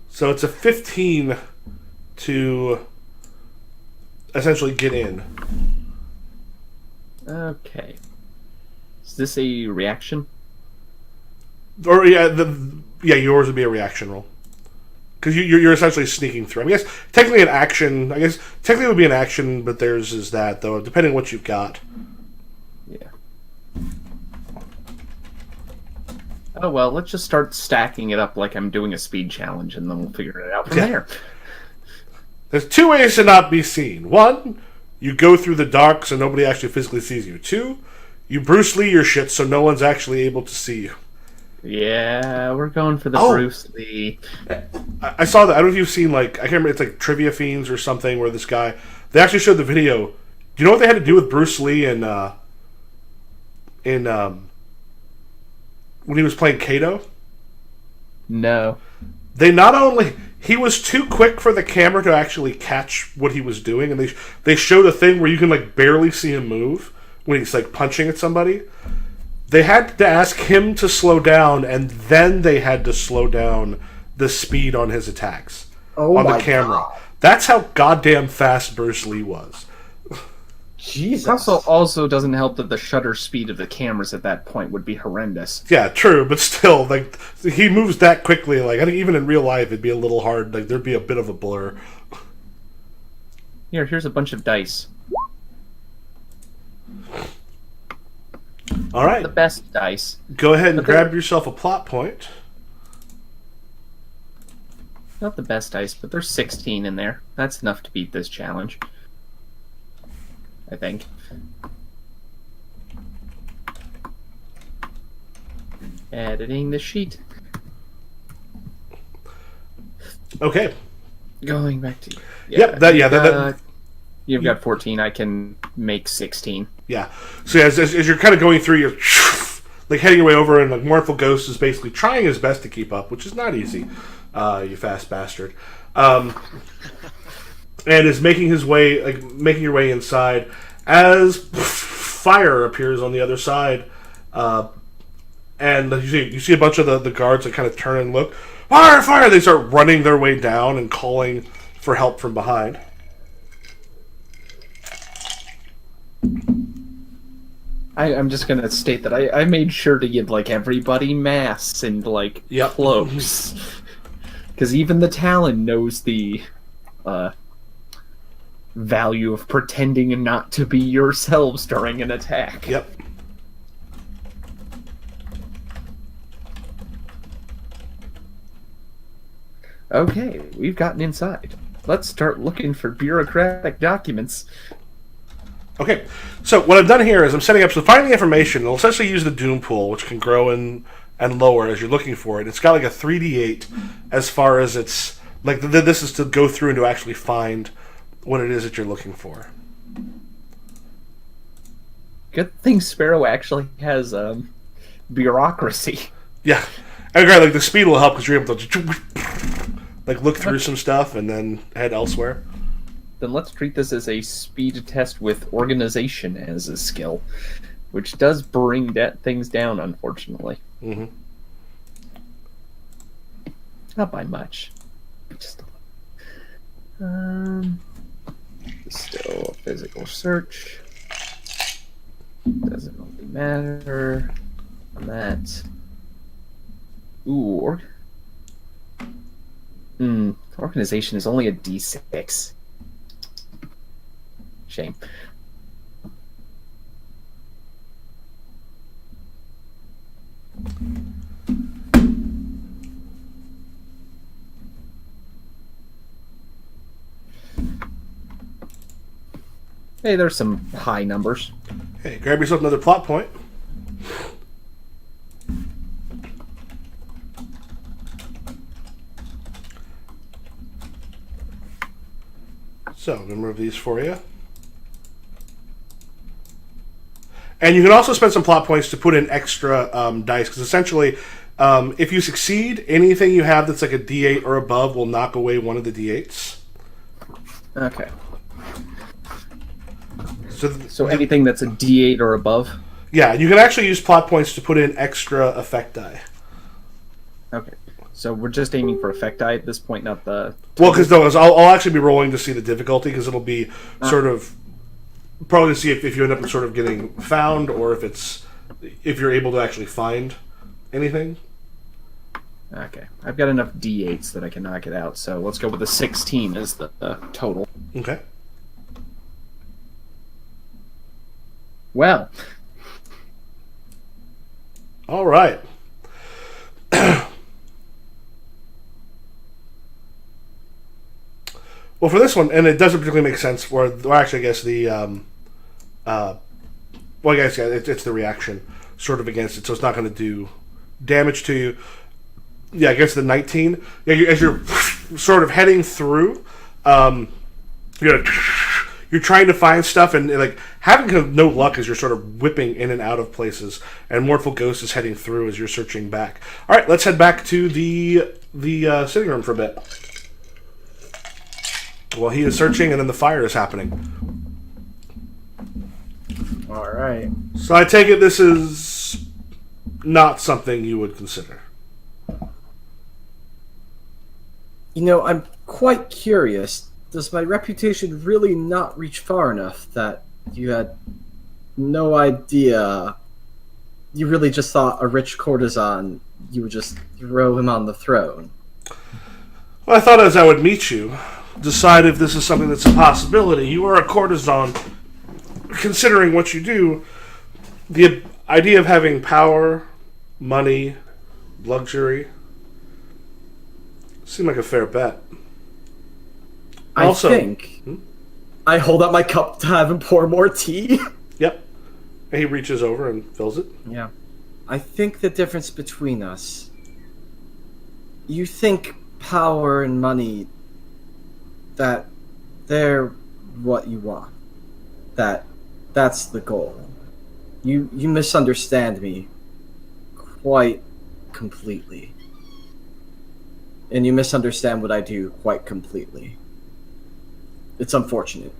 So it's a 15 to essentially get in. Okay. Is this a reaction? Or yours would be a reaction roll because you're essentially sneaking through. I guess technically an action. I guess technically it would be an action, but theirs is that though, depending on what you've got. Yeah. Oh well, let's just start stacking it up like I'm doing a speed challenge, and then we'll figure it out from there. There's two ways to not be seen. One, you go through the dark so nobody actually physically sees you. Two, you Bruce Lee your shit so no one's actually able to see you. Yeah, we're going for the Bruce Lee. I saw that. I don't know if you've seen, like, I can't remember, it's like Trivia Fiends or something where this guy, they actually showed the video. Do you know what they had to do with Bruce Lee in when he was playing Kato? No. They not only, he was too quick for the camera to actually catch what he was doing, and they showed a thing where you can like barely see him move when he's like punching at somebody. They had to ask him to slow down, and then they had to slow down the speed on his attacks on the camera. God. That's how goddamn fast Bruce Lee was. Jesus. It also doesn't help that the shutter speed of the cameras at that point would be horrendous. Yeah, true, but still, like, he moves that quickly. Like, I think even in real life, it'd be a little hard. Like, there'd be a bit of a blur. Here's a bunch of dice. All right. The best dice. Go ahead and grab yourself a plot point. Not the best dice, but there's 16 in there. That's enough to beat this challenge. I think. Editing the sheet. Okay. Going back to... Yep, you've got 14. I can make 16. Yeah. So as you're kind of going through, you're like heading your way over, and like Mournful Ghost is basically trying his best to keep up, which is not easy. You fast bastard. And is making your way inside as fire appears on the other side, and you see a bunch of the guards that kind of turn and look. Fire! Fire! They start running their way down and calling for help from behind. I'm just gonna state that I made sure to give like everybody masks and like cloaks. Because even the Talon knows the value of pretending not to be yourselves during an attack. Yep. Okay, we've gotten inside. Let's start looking for bureaucratic documents. Okay, so what I've done here is I'm setting up, so finding the information, it'll essentially use the Doom Pool, which can grow and lower as you're looking for it. It's got like a 3d8 as far as it's, like, this is to go through and to actually find what it is that you're looking for. Good thing Sparrow actually has bureaucracy. Yeah. And great, like, the speed will help because you're able to, like, look through some stuff and then head elsewhere. Then let's treat this as a speed test with organization as a skill, which does bring things down, unfortunately. Mm-hmm. Not by much. Just a little. Still a physical search. Doesn't really matter on that. Ooh, organization is only a D6. Shame. Hey, there's some high numbers. Hey, grab yourself another plot point. So, I'm going to remove these for you. And you can also spend some plot points to put in extra dice, because essentially, if you succeed, anything you have that's like a D8 or above will knock away one of the D8s. Okay. So anything that's a D8 or above? Yeah, you can actually use plot points to put in extra effect die. Okay. So we're just aiming for effect die at this point, not the... Well, because I'll actually be rolling to see the difficulty, because it'll be sort of... Probably to see if you end up sort of getting found, or if you're able to actually find anything. Okay. I've got enough D8s that I can knock it out, so let's go with the 16 as the total. Okay. Well. All right. Well, for this one, and it doesn't particularly make sense, or actually, I guess the, well, I guess, yeah, it's the reaction sort of against it, so it's not going to do damage to you. Yeah, I guess the 19. Yeah, as you're sort of heading through, you're trying to find stuff, and like having kind of no luck as you're sort of whipping in and out of places, and Mournful Ghost is heading through as you're searching back. All right, let's head back to the sitting room for a bit. Well, he is searching, and then the fire is happening. All right. So I take it this is not something you would consider. You know, I'm quite curious. Does my reputation really not reach far enough that you had no idea? You really just thought a rich courtesan, you would just throw him on the throne? Well, I thought as I would meet you, decide if this is something that's a possibility. You are a courtesan. Considering what you do, the idea of having power, money, luxury seemed like a fair bet. I think I hold up my cup to have him pour more tea. Yep. And he reaches over and fills it. Yeah. I think the difference between us, you think power and money, that they're what you want. That's the goal. You misunderstand me quite completely. And you misunderstand what I do quite completely. It's unfortunate.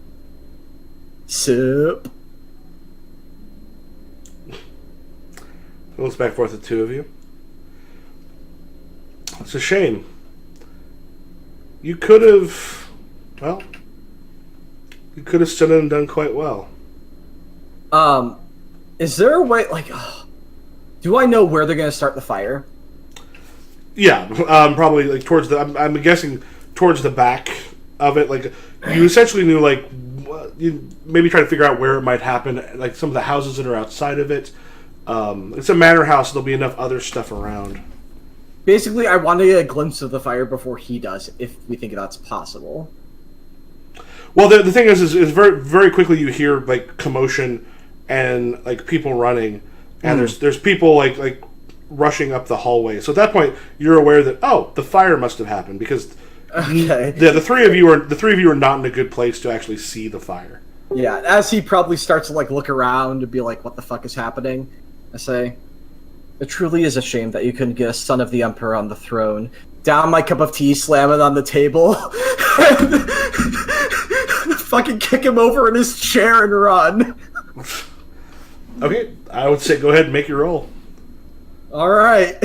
Sip. Looks back forth the two of you. It's a shame. You could have... Well, you could have stood in and done quite well. Is there a way, like, do I know where they're going to start the fire? Yeah, probably like towards the. I'm guessing towards the back of it. Like you essentially knew, like you maybe try to figure out where it might happen. Like some of the houses that are outside of it. It's a manor house. So there'll be enough other stuff around. Basically, I want to get a glimpse of the fire before he does, if we think that's possible. Well, the thing is very very quickly you hear like commotion and like people running, and there's people like rushing up the hallway. So at that point, you're aware that the fire must have happened because the three of you are not in a good place to actually see the fire. Yeah, as he probably starts to like look around and be like, "What the fuck is happening?" I say, "It truly is a shame that you couldn't get a son of the Emperor on the throne." Down my cup of tea, slam it on the table, and fucking kick him over in his chair and run. Okay, I would say go ahead and make your roll. All right.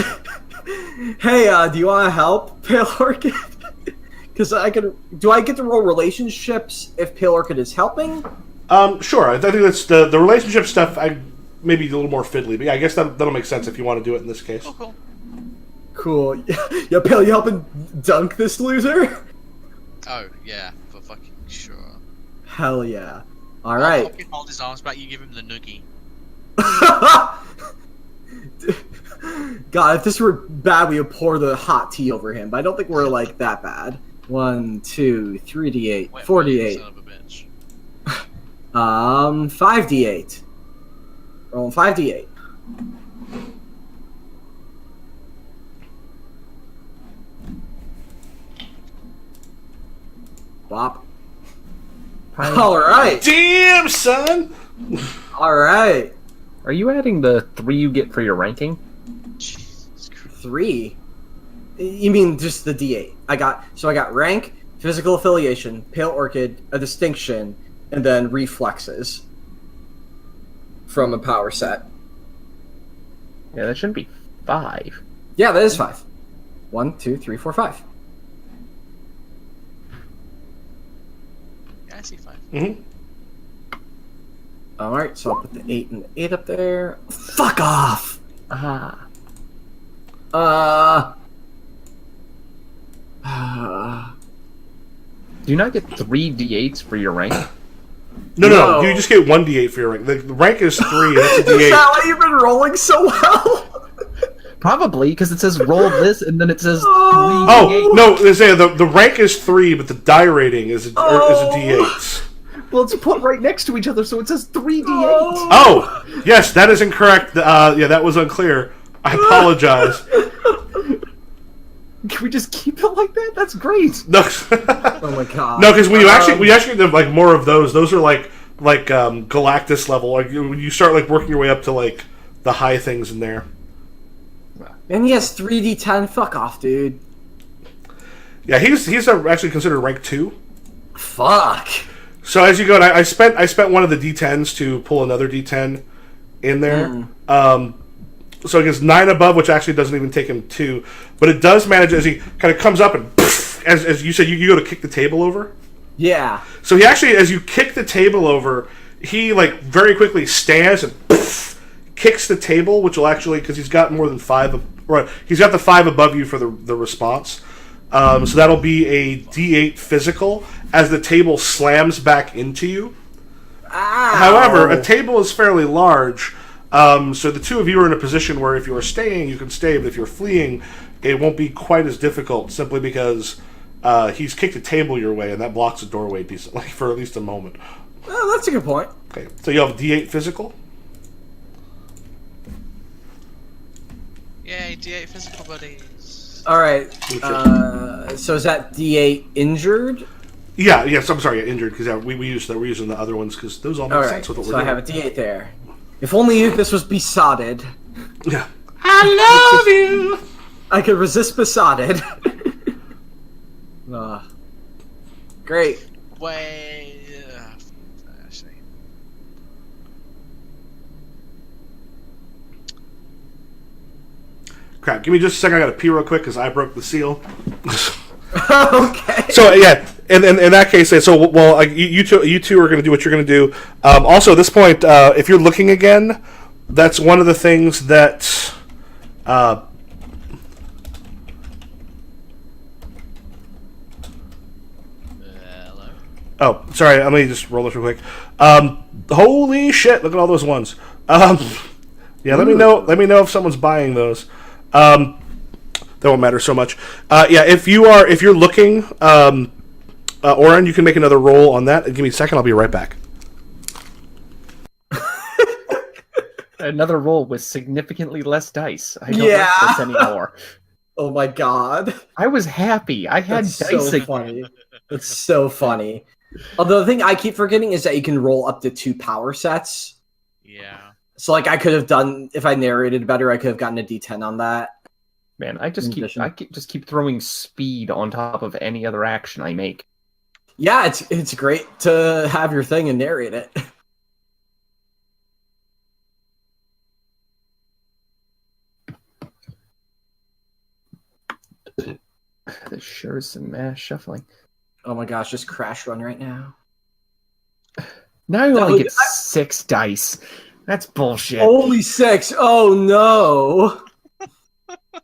Hey, do you want to help, Pale Orchid? Because do I get to roll relationships if Pale Orchid is helping? Sure. I think that's the relationship stuff. Maybe a little more fiddly, but yeah, I guess that'll make sense if you want to do it in this case. Oh, cool. Cool. Yeah, Pale, you helping dunk this loser? Oh, yeah, for fucking sure. Hell yeah. All I'll right. fucking hold his arms back, you give him the noogie. God, if this were bad, we would pour the hot tea over him, but I don't think we're like that bad. 1, 2, 3d8, 4d8. Son of a bitch. 5d8. Rolling 5d8. Bop. All right. Damn, son. All right. Are you adding the 3 you get for your ranking? Jesus Christ. 3. You mean just the D8? I got rank, physical affiliation, Pale Orchid, a distinction, and then reflexes from a power set. Yeah, that shouldn't be 5. Yeah, that is 5. 1, 2, 3, 4, 5. Yeah, I see 5. Mm-hmm. All right, so I'll put the 8 and the 8 up there. Fuck off. Do you not get 3 d8s for your rank? No. You just get 1 d8 for your rank. The rank is 3, and that's a d8. Is that why you've been rolling so well? Probably, because it says roll this, and then it says 3 Oh, d8. no, they say the rank is 3, but the die rating is a d8. Well, it's put right next to each other, so it says 3 d8. Oh, yes, that is incorrect. Yeah, that was unclear. I apologize. Can we just keep it like that? That's great. No, Oh my god. no, because we actually have like more of those. Those are like Galactus level. Like when you start like working your way up to like the high things in there. And he has 3d10. Fuck off, dude. Yeah, he's actually considered rank 2. Fuck. So as you go, and I spent one of the d10s to pull another d10 in there. So it gets 9 above, which actually doesn't even take him 2, but it does manage as he kind of comes up and as you said, you go to kick the table over. Yeah. So he actually, as you kick the table over, he like very quickly stands and kicks the table, which will actually, because he's got more than 5, right? He's got the 5 above you for the response. So that'll be a D8 physical as the table slams back into you. Ow. However, a table is fairly large, so the two of you are in a position where if you are staying, you can stay, but if you're fleeing, it won't be quite as difficult, simply because he's kicked a table your way, and that blocks the doorway decently for at least a moment. Oh, that's a good point. Okay, so you have D8 physical. Yay, D8 physical buddies. All right. So is that D8 injured? Yeah, yes. I'm sorry, injured because we used that. We're using the other ones because those all make All right. sense with what So we're I doing. have a D8 there. If only this was besotted, Yeah. I love you. I could resist besotted. Great. Actually. Crap. Give me just a second. I got to pee real quick because I broke the seal. Okay. So yeah, and in that case, so well, like, you two are going to do what you're going to do. Also, at this point, if you're looking again, that's one of the things that Oh, sorry. Let me just roll this real quick. Holy shit! Look at all those ones. Yeah, let me know. Let me know if someone's buying those. That won't matter so much. Yeah, if you're looking, Oren, you can make another roll on that. Give me a second. I'll be right back. Another roll with significantly less dice. I don't like this anymore. Oh my god. I was happy. I had That's dice so again. funny. It's so funny. Although the thing I keep forgetting is that you can roll up to 2 power sets. Yeah. So like I could have done, if I narrated better, I could have gotten a D10 on that. Man, I just keep throwing speed on top of any other action I make. Yeah, it's great to have your thing and narrate it. This sure is some mass shuffling. Oh my gosh, just crash run right now. Now you only get 6 dice. That's bullshit. Only 6. Oh no.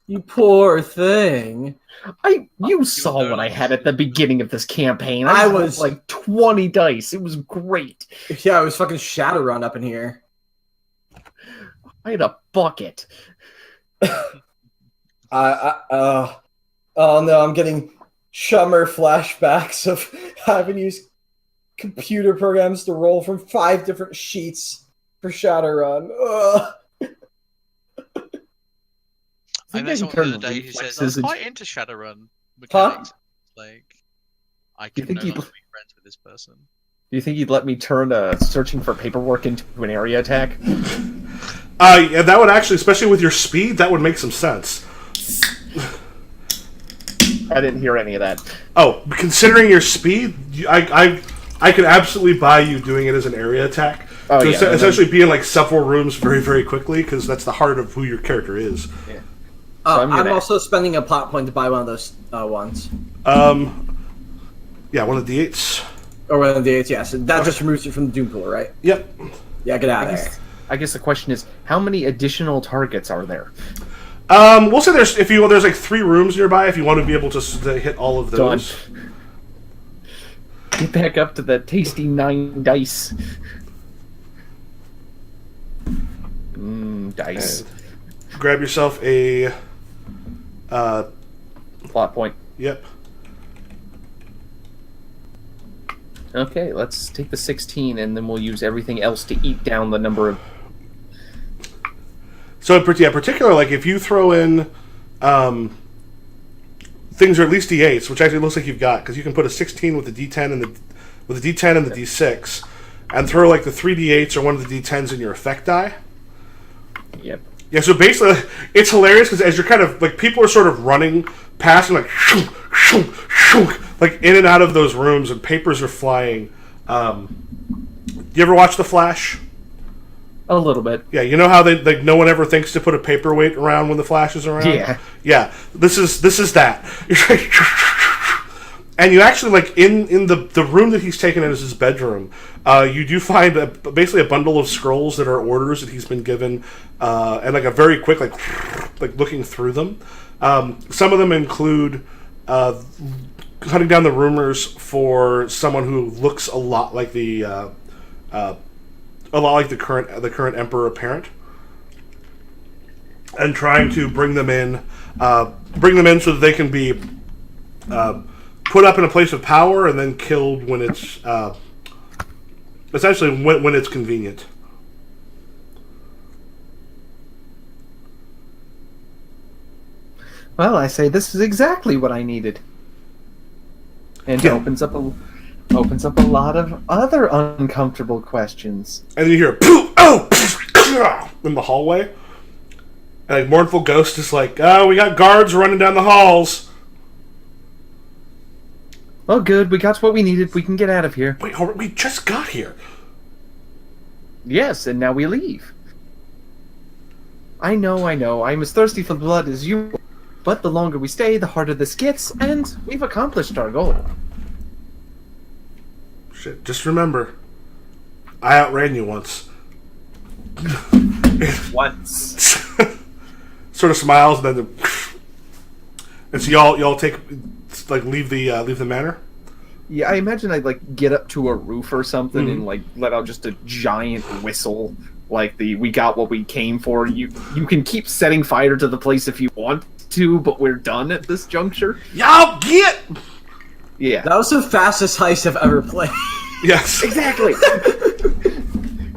You poor thing. You saw what I had at the beginning of this campaign. I had was like 20 dice. It was great. Yeah, it was fucking Shadowrun up in here. I had a bucket. Oh no, I'm getting Shummer flashbacks of having used computer programs to roll from 5 different sheets for Shadowrun. Ugh. I met someone the other day who says, I'm quite into Shadowrun mechanics. Like, I can no longer be friends with this person. Do you think he'd let me turn searching for paperwork into an area attack? Yeah, that would actually, especially with your speed, that would make some sense. I didn't hear any of that. Oh, considering your speed, I could absolutely buy you doing it as an area attack. Oh, so yeah. Essentially be in like several rooms very, very quickly, because that's the heart of who your character is. Yeah. Oh, So I'm also spending a plot point to buy one of those ones. Yeah, one of the D8s. Or one of the 8s, yes. That just removes you from the Doom Pool, right? Yep. Yeah, get out of there. I guess the question is, how many additional targets are there? We'll say there's like 3 rooms nearby if you want to be able to hit all of those. Done. Get back up to the tasty 9 dice. Dice. And grab yourself a Plot point. Yep. Okay, let's take the 16 and then we'll use everything else to eat down the number of... So in particular, like if you throw in things are at least D8s, which actually looks like you've got, because you can put a 16 with the D10 and the D10 and the D6, and throw like the 3 D8s or one of the D10s in your effect die. Yep. Yeah, so basically, it's hilarious because as you're kind of like people are sort of running past and like shoo, shoo, shoo, like in and out of those rooms, and papers are flying. You ever watch The Flash? A little bit. Yeah, you know how they like no one ever thinks to put a paperweight around when the Flash is around. Yeah. This is that. And you actually like in the room that he's taken as his bedroom, you do find basically a bundle of scrolls that are orders that he's been given, and like a very quick like looking through them. Some of them include hunting down the rumors for someone who looks a lot like the current emperor apparent, and trying to bring them in so that they can be put up in a place of power and then killed when it's essentially when it's convenient. Well, I say this is exactly what I needed. And Yeah. opens up a lot of other uncomfortable questions. And then you hear poof, oh, poof, in the hallway, and like mournful ghost is like, "Oh, we got guards running down the halls." Well, good. We got what we needed. We can get out of here. Wait, we just got here. Yes, and now we leave. I know. I'm as thirsty for blood as you. But the longer we stay, the harder this gets, and we've accomplished our goal. Shit, just remember, I outran you once. Once. Sort of smiles, and then and so y'all take like leave the manor. Yeah, I imagine I'd like get up to a roof or something and like let out just a giant whistle, like the "we got what we came for." You can keep setting fire to the place if you want to, but we're done at this juncture. Y'all get. Yeah, That was the fastest heist I've ever played. Yes. exactly.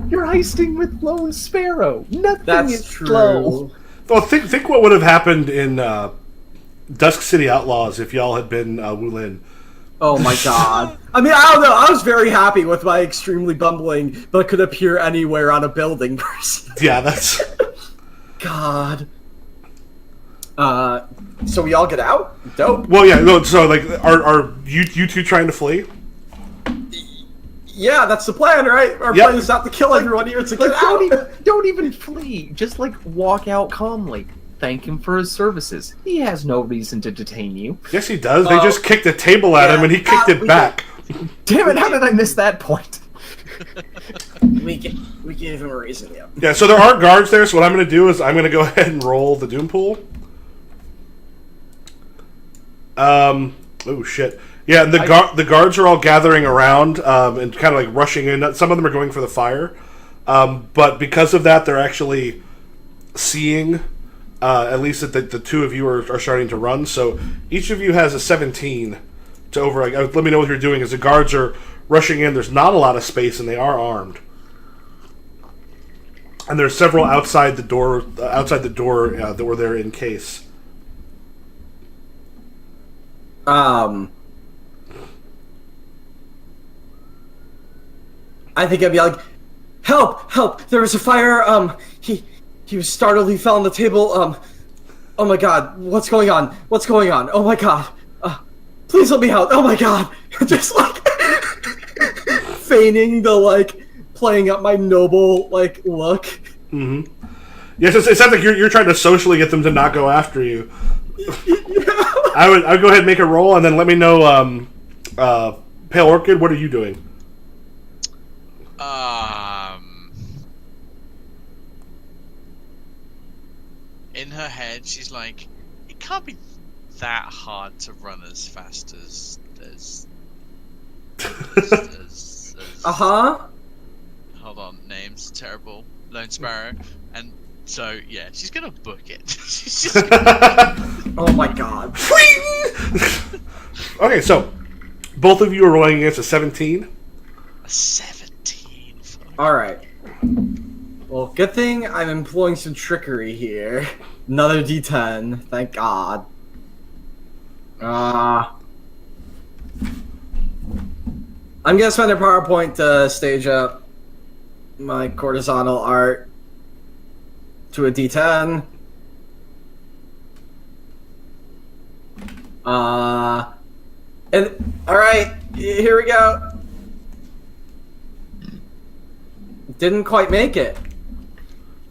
You're heisting with Lone Sparrow. Nothing That's is true. slow. Well, think what would have happened in Dusk City Outlaws if y'all had been Wulin. Oh my god. I mean, I don't know. I was very happy with my extremely bumbling, but could appear anywhere on a building person. Yeah, that's. God. So we all get out? Dope. Well, yeah. No, so like, are you two trying to flee? Yeah, that's the plan, right? Our Yep. plan is not to kill everyone here, it's to get Like, out. don't even flee. Just like walk out calmly. Thank him for his services. He has no reason to detain you. Yes, he does. They just kicked a table at him, and he kicked it back. Damn it! How did I miss that point? We can give him a reason, yeah. Yeah, so there are guards there, so what I'm going to do is I'm going to go ahead and roll the Doom Pool. Oh, shit. Yeah, the guards are all gathering around and kind of like rushing in. Some of them are going for the fire. But because of that, they're actually seeing, at least that the two of you are starting to run. So each of you has a 17 to over. Let me know what you're doing as the guards are rushing in. There's not a lot of space, and they are armed. And there's several outside the door that were there in case. I think I'd be like, help! Help! There was a fire, he was startled, he fell on the table, oh my god, what's going on? What's going on? Oh my god, please let me out, oh my god! Just like, feigning the, like, playing up my noble, like, look. Mm-hmm. Yes, it sounds like you're trying to socially get them to not go after you. I would go ahead and make a roll, and then let me know, Pale Orchid, what are you doing? In her head, she's like, it can't be that hard to run as fast as Uh-huh. hold on, names terrible. Lone Sparrow, and so yeah, she's gonna book it. She's just Oh my god. Okay, so both of you are rolling against a 17. a 17. Alright. Well, good thing I'm employing some trickery here. Another D10, thank god. I'm gonna spend a power point to stage up my courtesanal art to a D10. And alright, here we go. Didn't quite make it.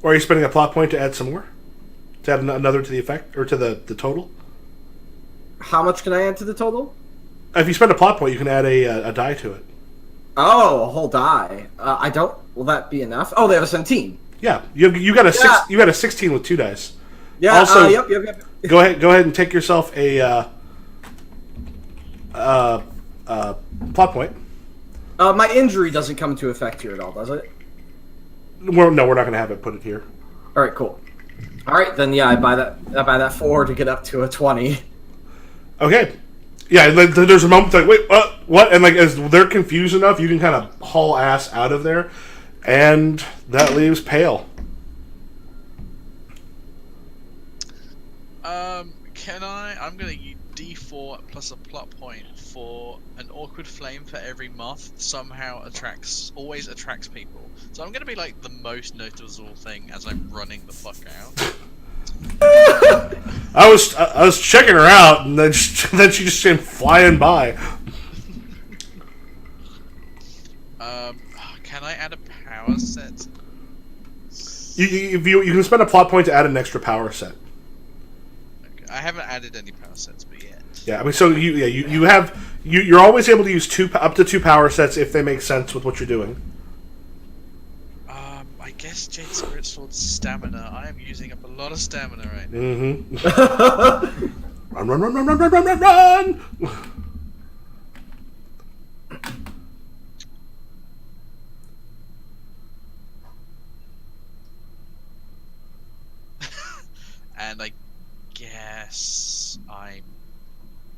Or are you spending a plot point to add some more? To add another to the effect, or to the total? How much can I add to the total? If you spend a plot point, you can add a die to it. Oh, a whole die. I don't. Will that be enough? Oh, they have a 17. Yeah, you got a Yeah. you got a 16 with 2 dice. Yeah. Also, Yep. Go ahead and take yourself a plot point. My injury doesn't come into effect here at all, does it? We're not going to have it put it here. All right, cool. All right, then yeah, I buy that 4 to get up to a 20. Okay. Yeah, there's a moment like, wait, what? And like, as they're confused enough, you can kind of haul ass out of there, and that leaves Pale. Can I'm gonna use D4 plus a plot point for an awkward flame for every moth. Always attracts people. So I'm gonna be like the most noticeable thing as I'm running the fuck out. I was checking her out, and then she just came flying by. Can I add a power set? You can spend a plot point to add an extra power set. Okay. I haven't added any power sets, but yet. Yeah, I mean, so you're always able to use up to 2 power sets if they make sense with what you're doing. I guess Jade Spirit Sword's stamina. I am using up a lot of stamina right now. Mm-hmm. Run! guess I'm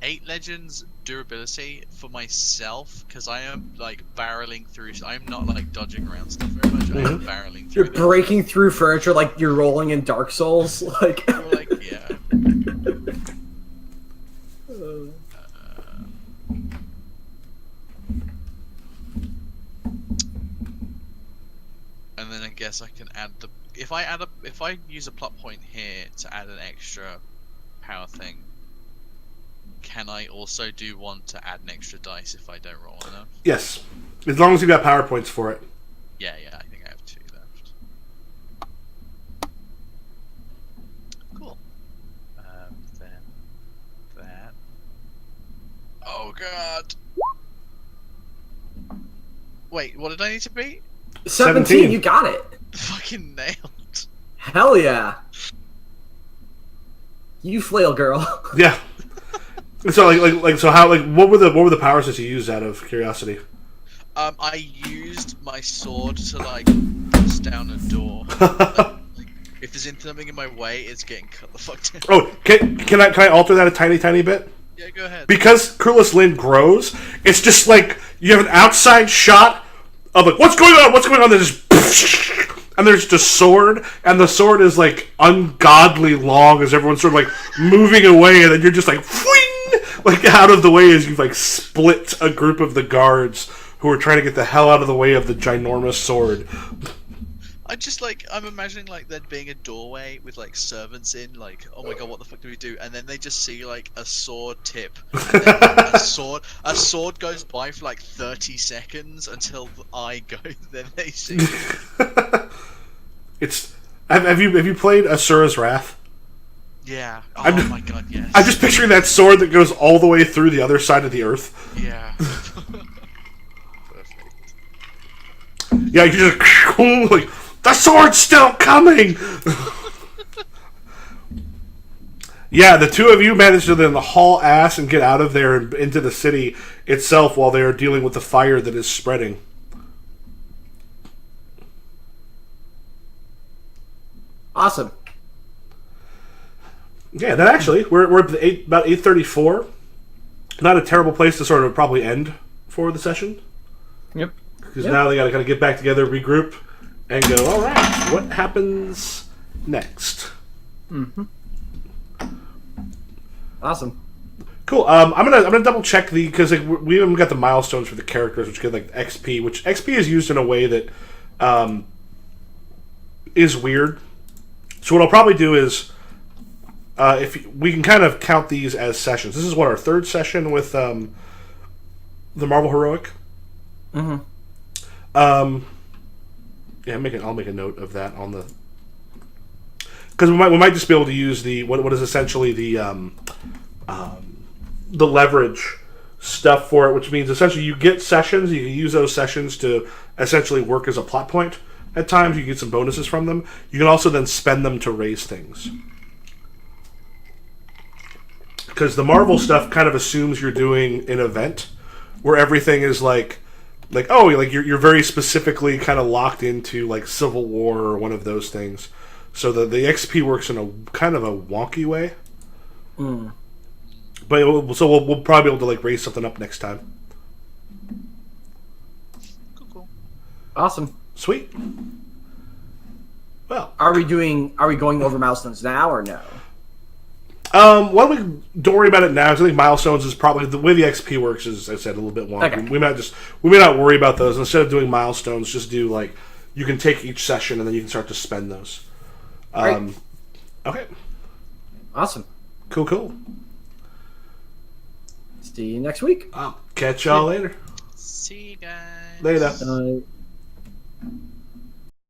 8 legends durability for myself because I am like barreling through. I'm not like dodging around stuff very much. I am barreling through. You're breaking through furniture like you're rolling in Dark Souls. Like, Well, like yeah. And then I guess I can add the if I use a plot point here to add an extra power thing. Can I also do one to add an extra dice if I don't roll enough? Yes, as long as you've got power points for it. Yeah, I think I have 2 left. Cool. Then that. Oh god. Wait, what did I need to beat? 17, you got it. Fucking nailed. Hell yeah. You flail girl. Yeah. So what were the powers that you used out of curiosity? I used my sword to like bust down a door. Like, if there's something in my way, it's getting cut the fuck down. Oh, can I alter that a tiny bit? Yeah, go ahead. Because Cruelest Lynn grows, it's just like you have an outside shot of like what's going on. There's and there's just sword, and the sword is like ungodly long as everyone's sort of like moving away, and then you're just like whing, like out of the way as you've like split a group of the guards who are trying to get the hell out of the way of the ginormous sword. I'm imagining like there being a doorway with like servants in, like, oh my god, what the fuck do we do? And then they just see like a sword tip, and then a sword goes by for like 30 seconds until I go. Then they see. It's have you played Asura's Wrath? Yeah. Oh my god, yes. I'm just picturing that sword that goes all the way through the other side of the earth. Yeah. Perfect. Yeah, you just like the sword's still coming. Yeah, the two of you managed to then haul ass and get out of there and into the city itself while they are dealing with the fire that is spreading. Awesome. Yeah, then actually we're at about 8:34. Not a terrible place to sort of probably end for the session. Yep. Because now they got to kind of get back together, regroup, and go. All right, what happens next? Mm-hmm. Awesome. Cool. I'm gonna double check because like, we haven't got the milestones for the characters, which get like XP, which XP is used in a way that is weird. So what I'll probably do is, if we can kind of count these as sessions. This is what our 3rd session with the Marvel Heroic. Mm-hmm. Yeah, I'll make a note of that on the because we might just be able to use the what is essentially the leverage stuff for it, which means essentially you get sessions. You can use those sessions to essentially work as a plot point. At times, you get some bonuses from them. You can also then spend them to raise things. Because the Marvel stuff kind of assumes you're doing an event where everything is like you're very specifically kind of locked into like Civil War or one of those things. So the XP works in a kind of a wonky way. Mm. But we'll probably be able to like raise something up next time. Cool. Awesome. Sweet. Well, Are we going over milestones now or no? why don't we don't worry about it now? 'Cause I think milestones is probably the way the XP works is, as I said, a little bit wonky. Okay. We may not worry about those. Instead of doing milestones, just do like you can take each session and then you can start to spend those. Right. Okay. Awesome. Cool. See you next week. Catch y'all later. See you guys. Later.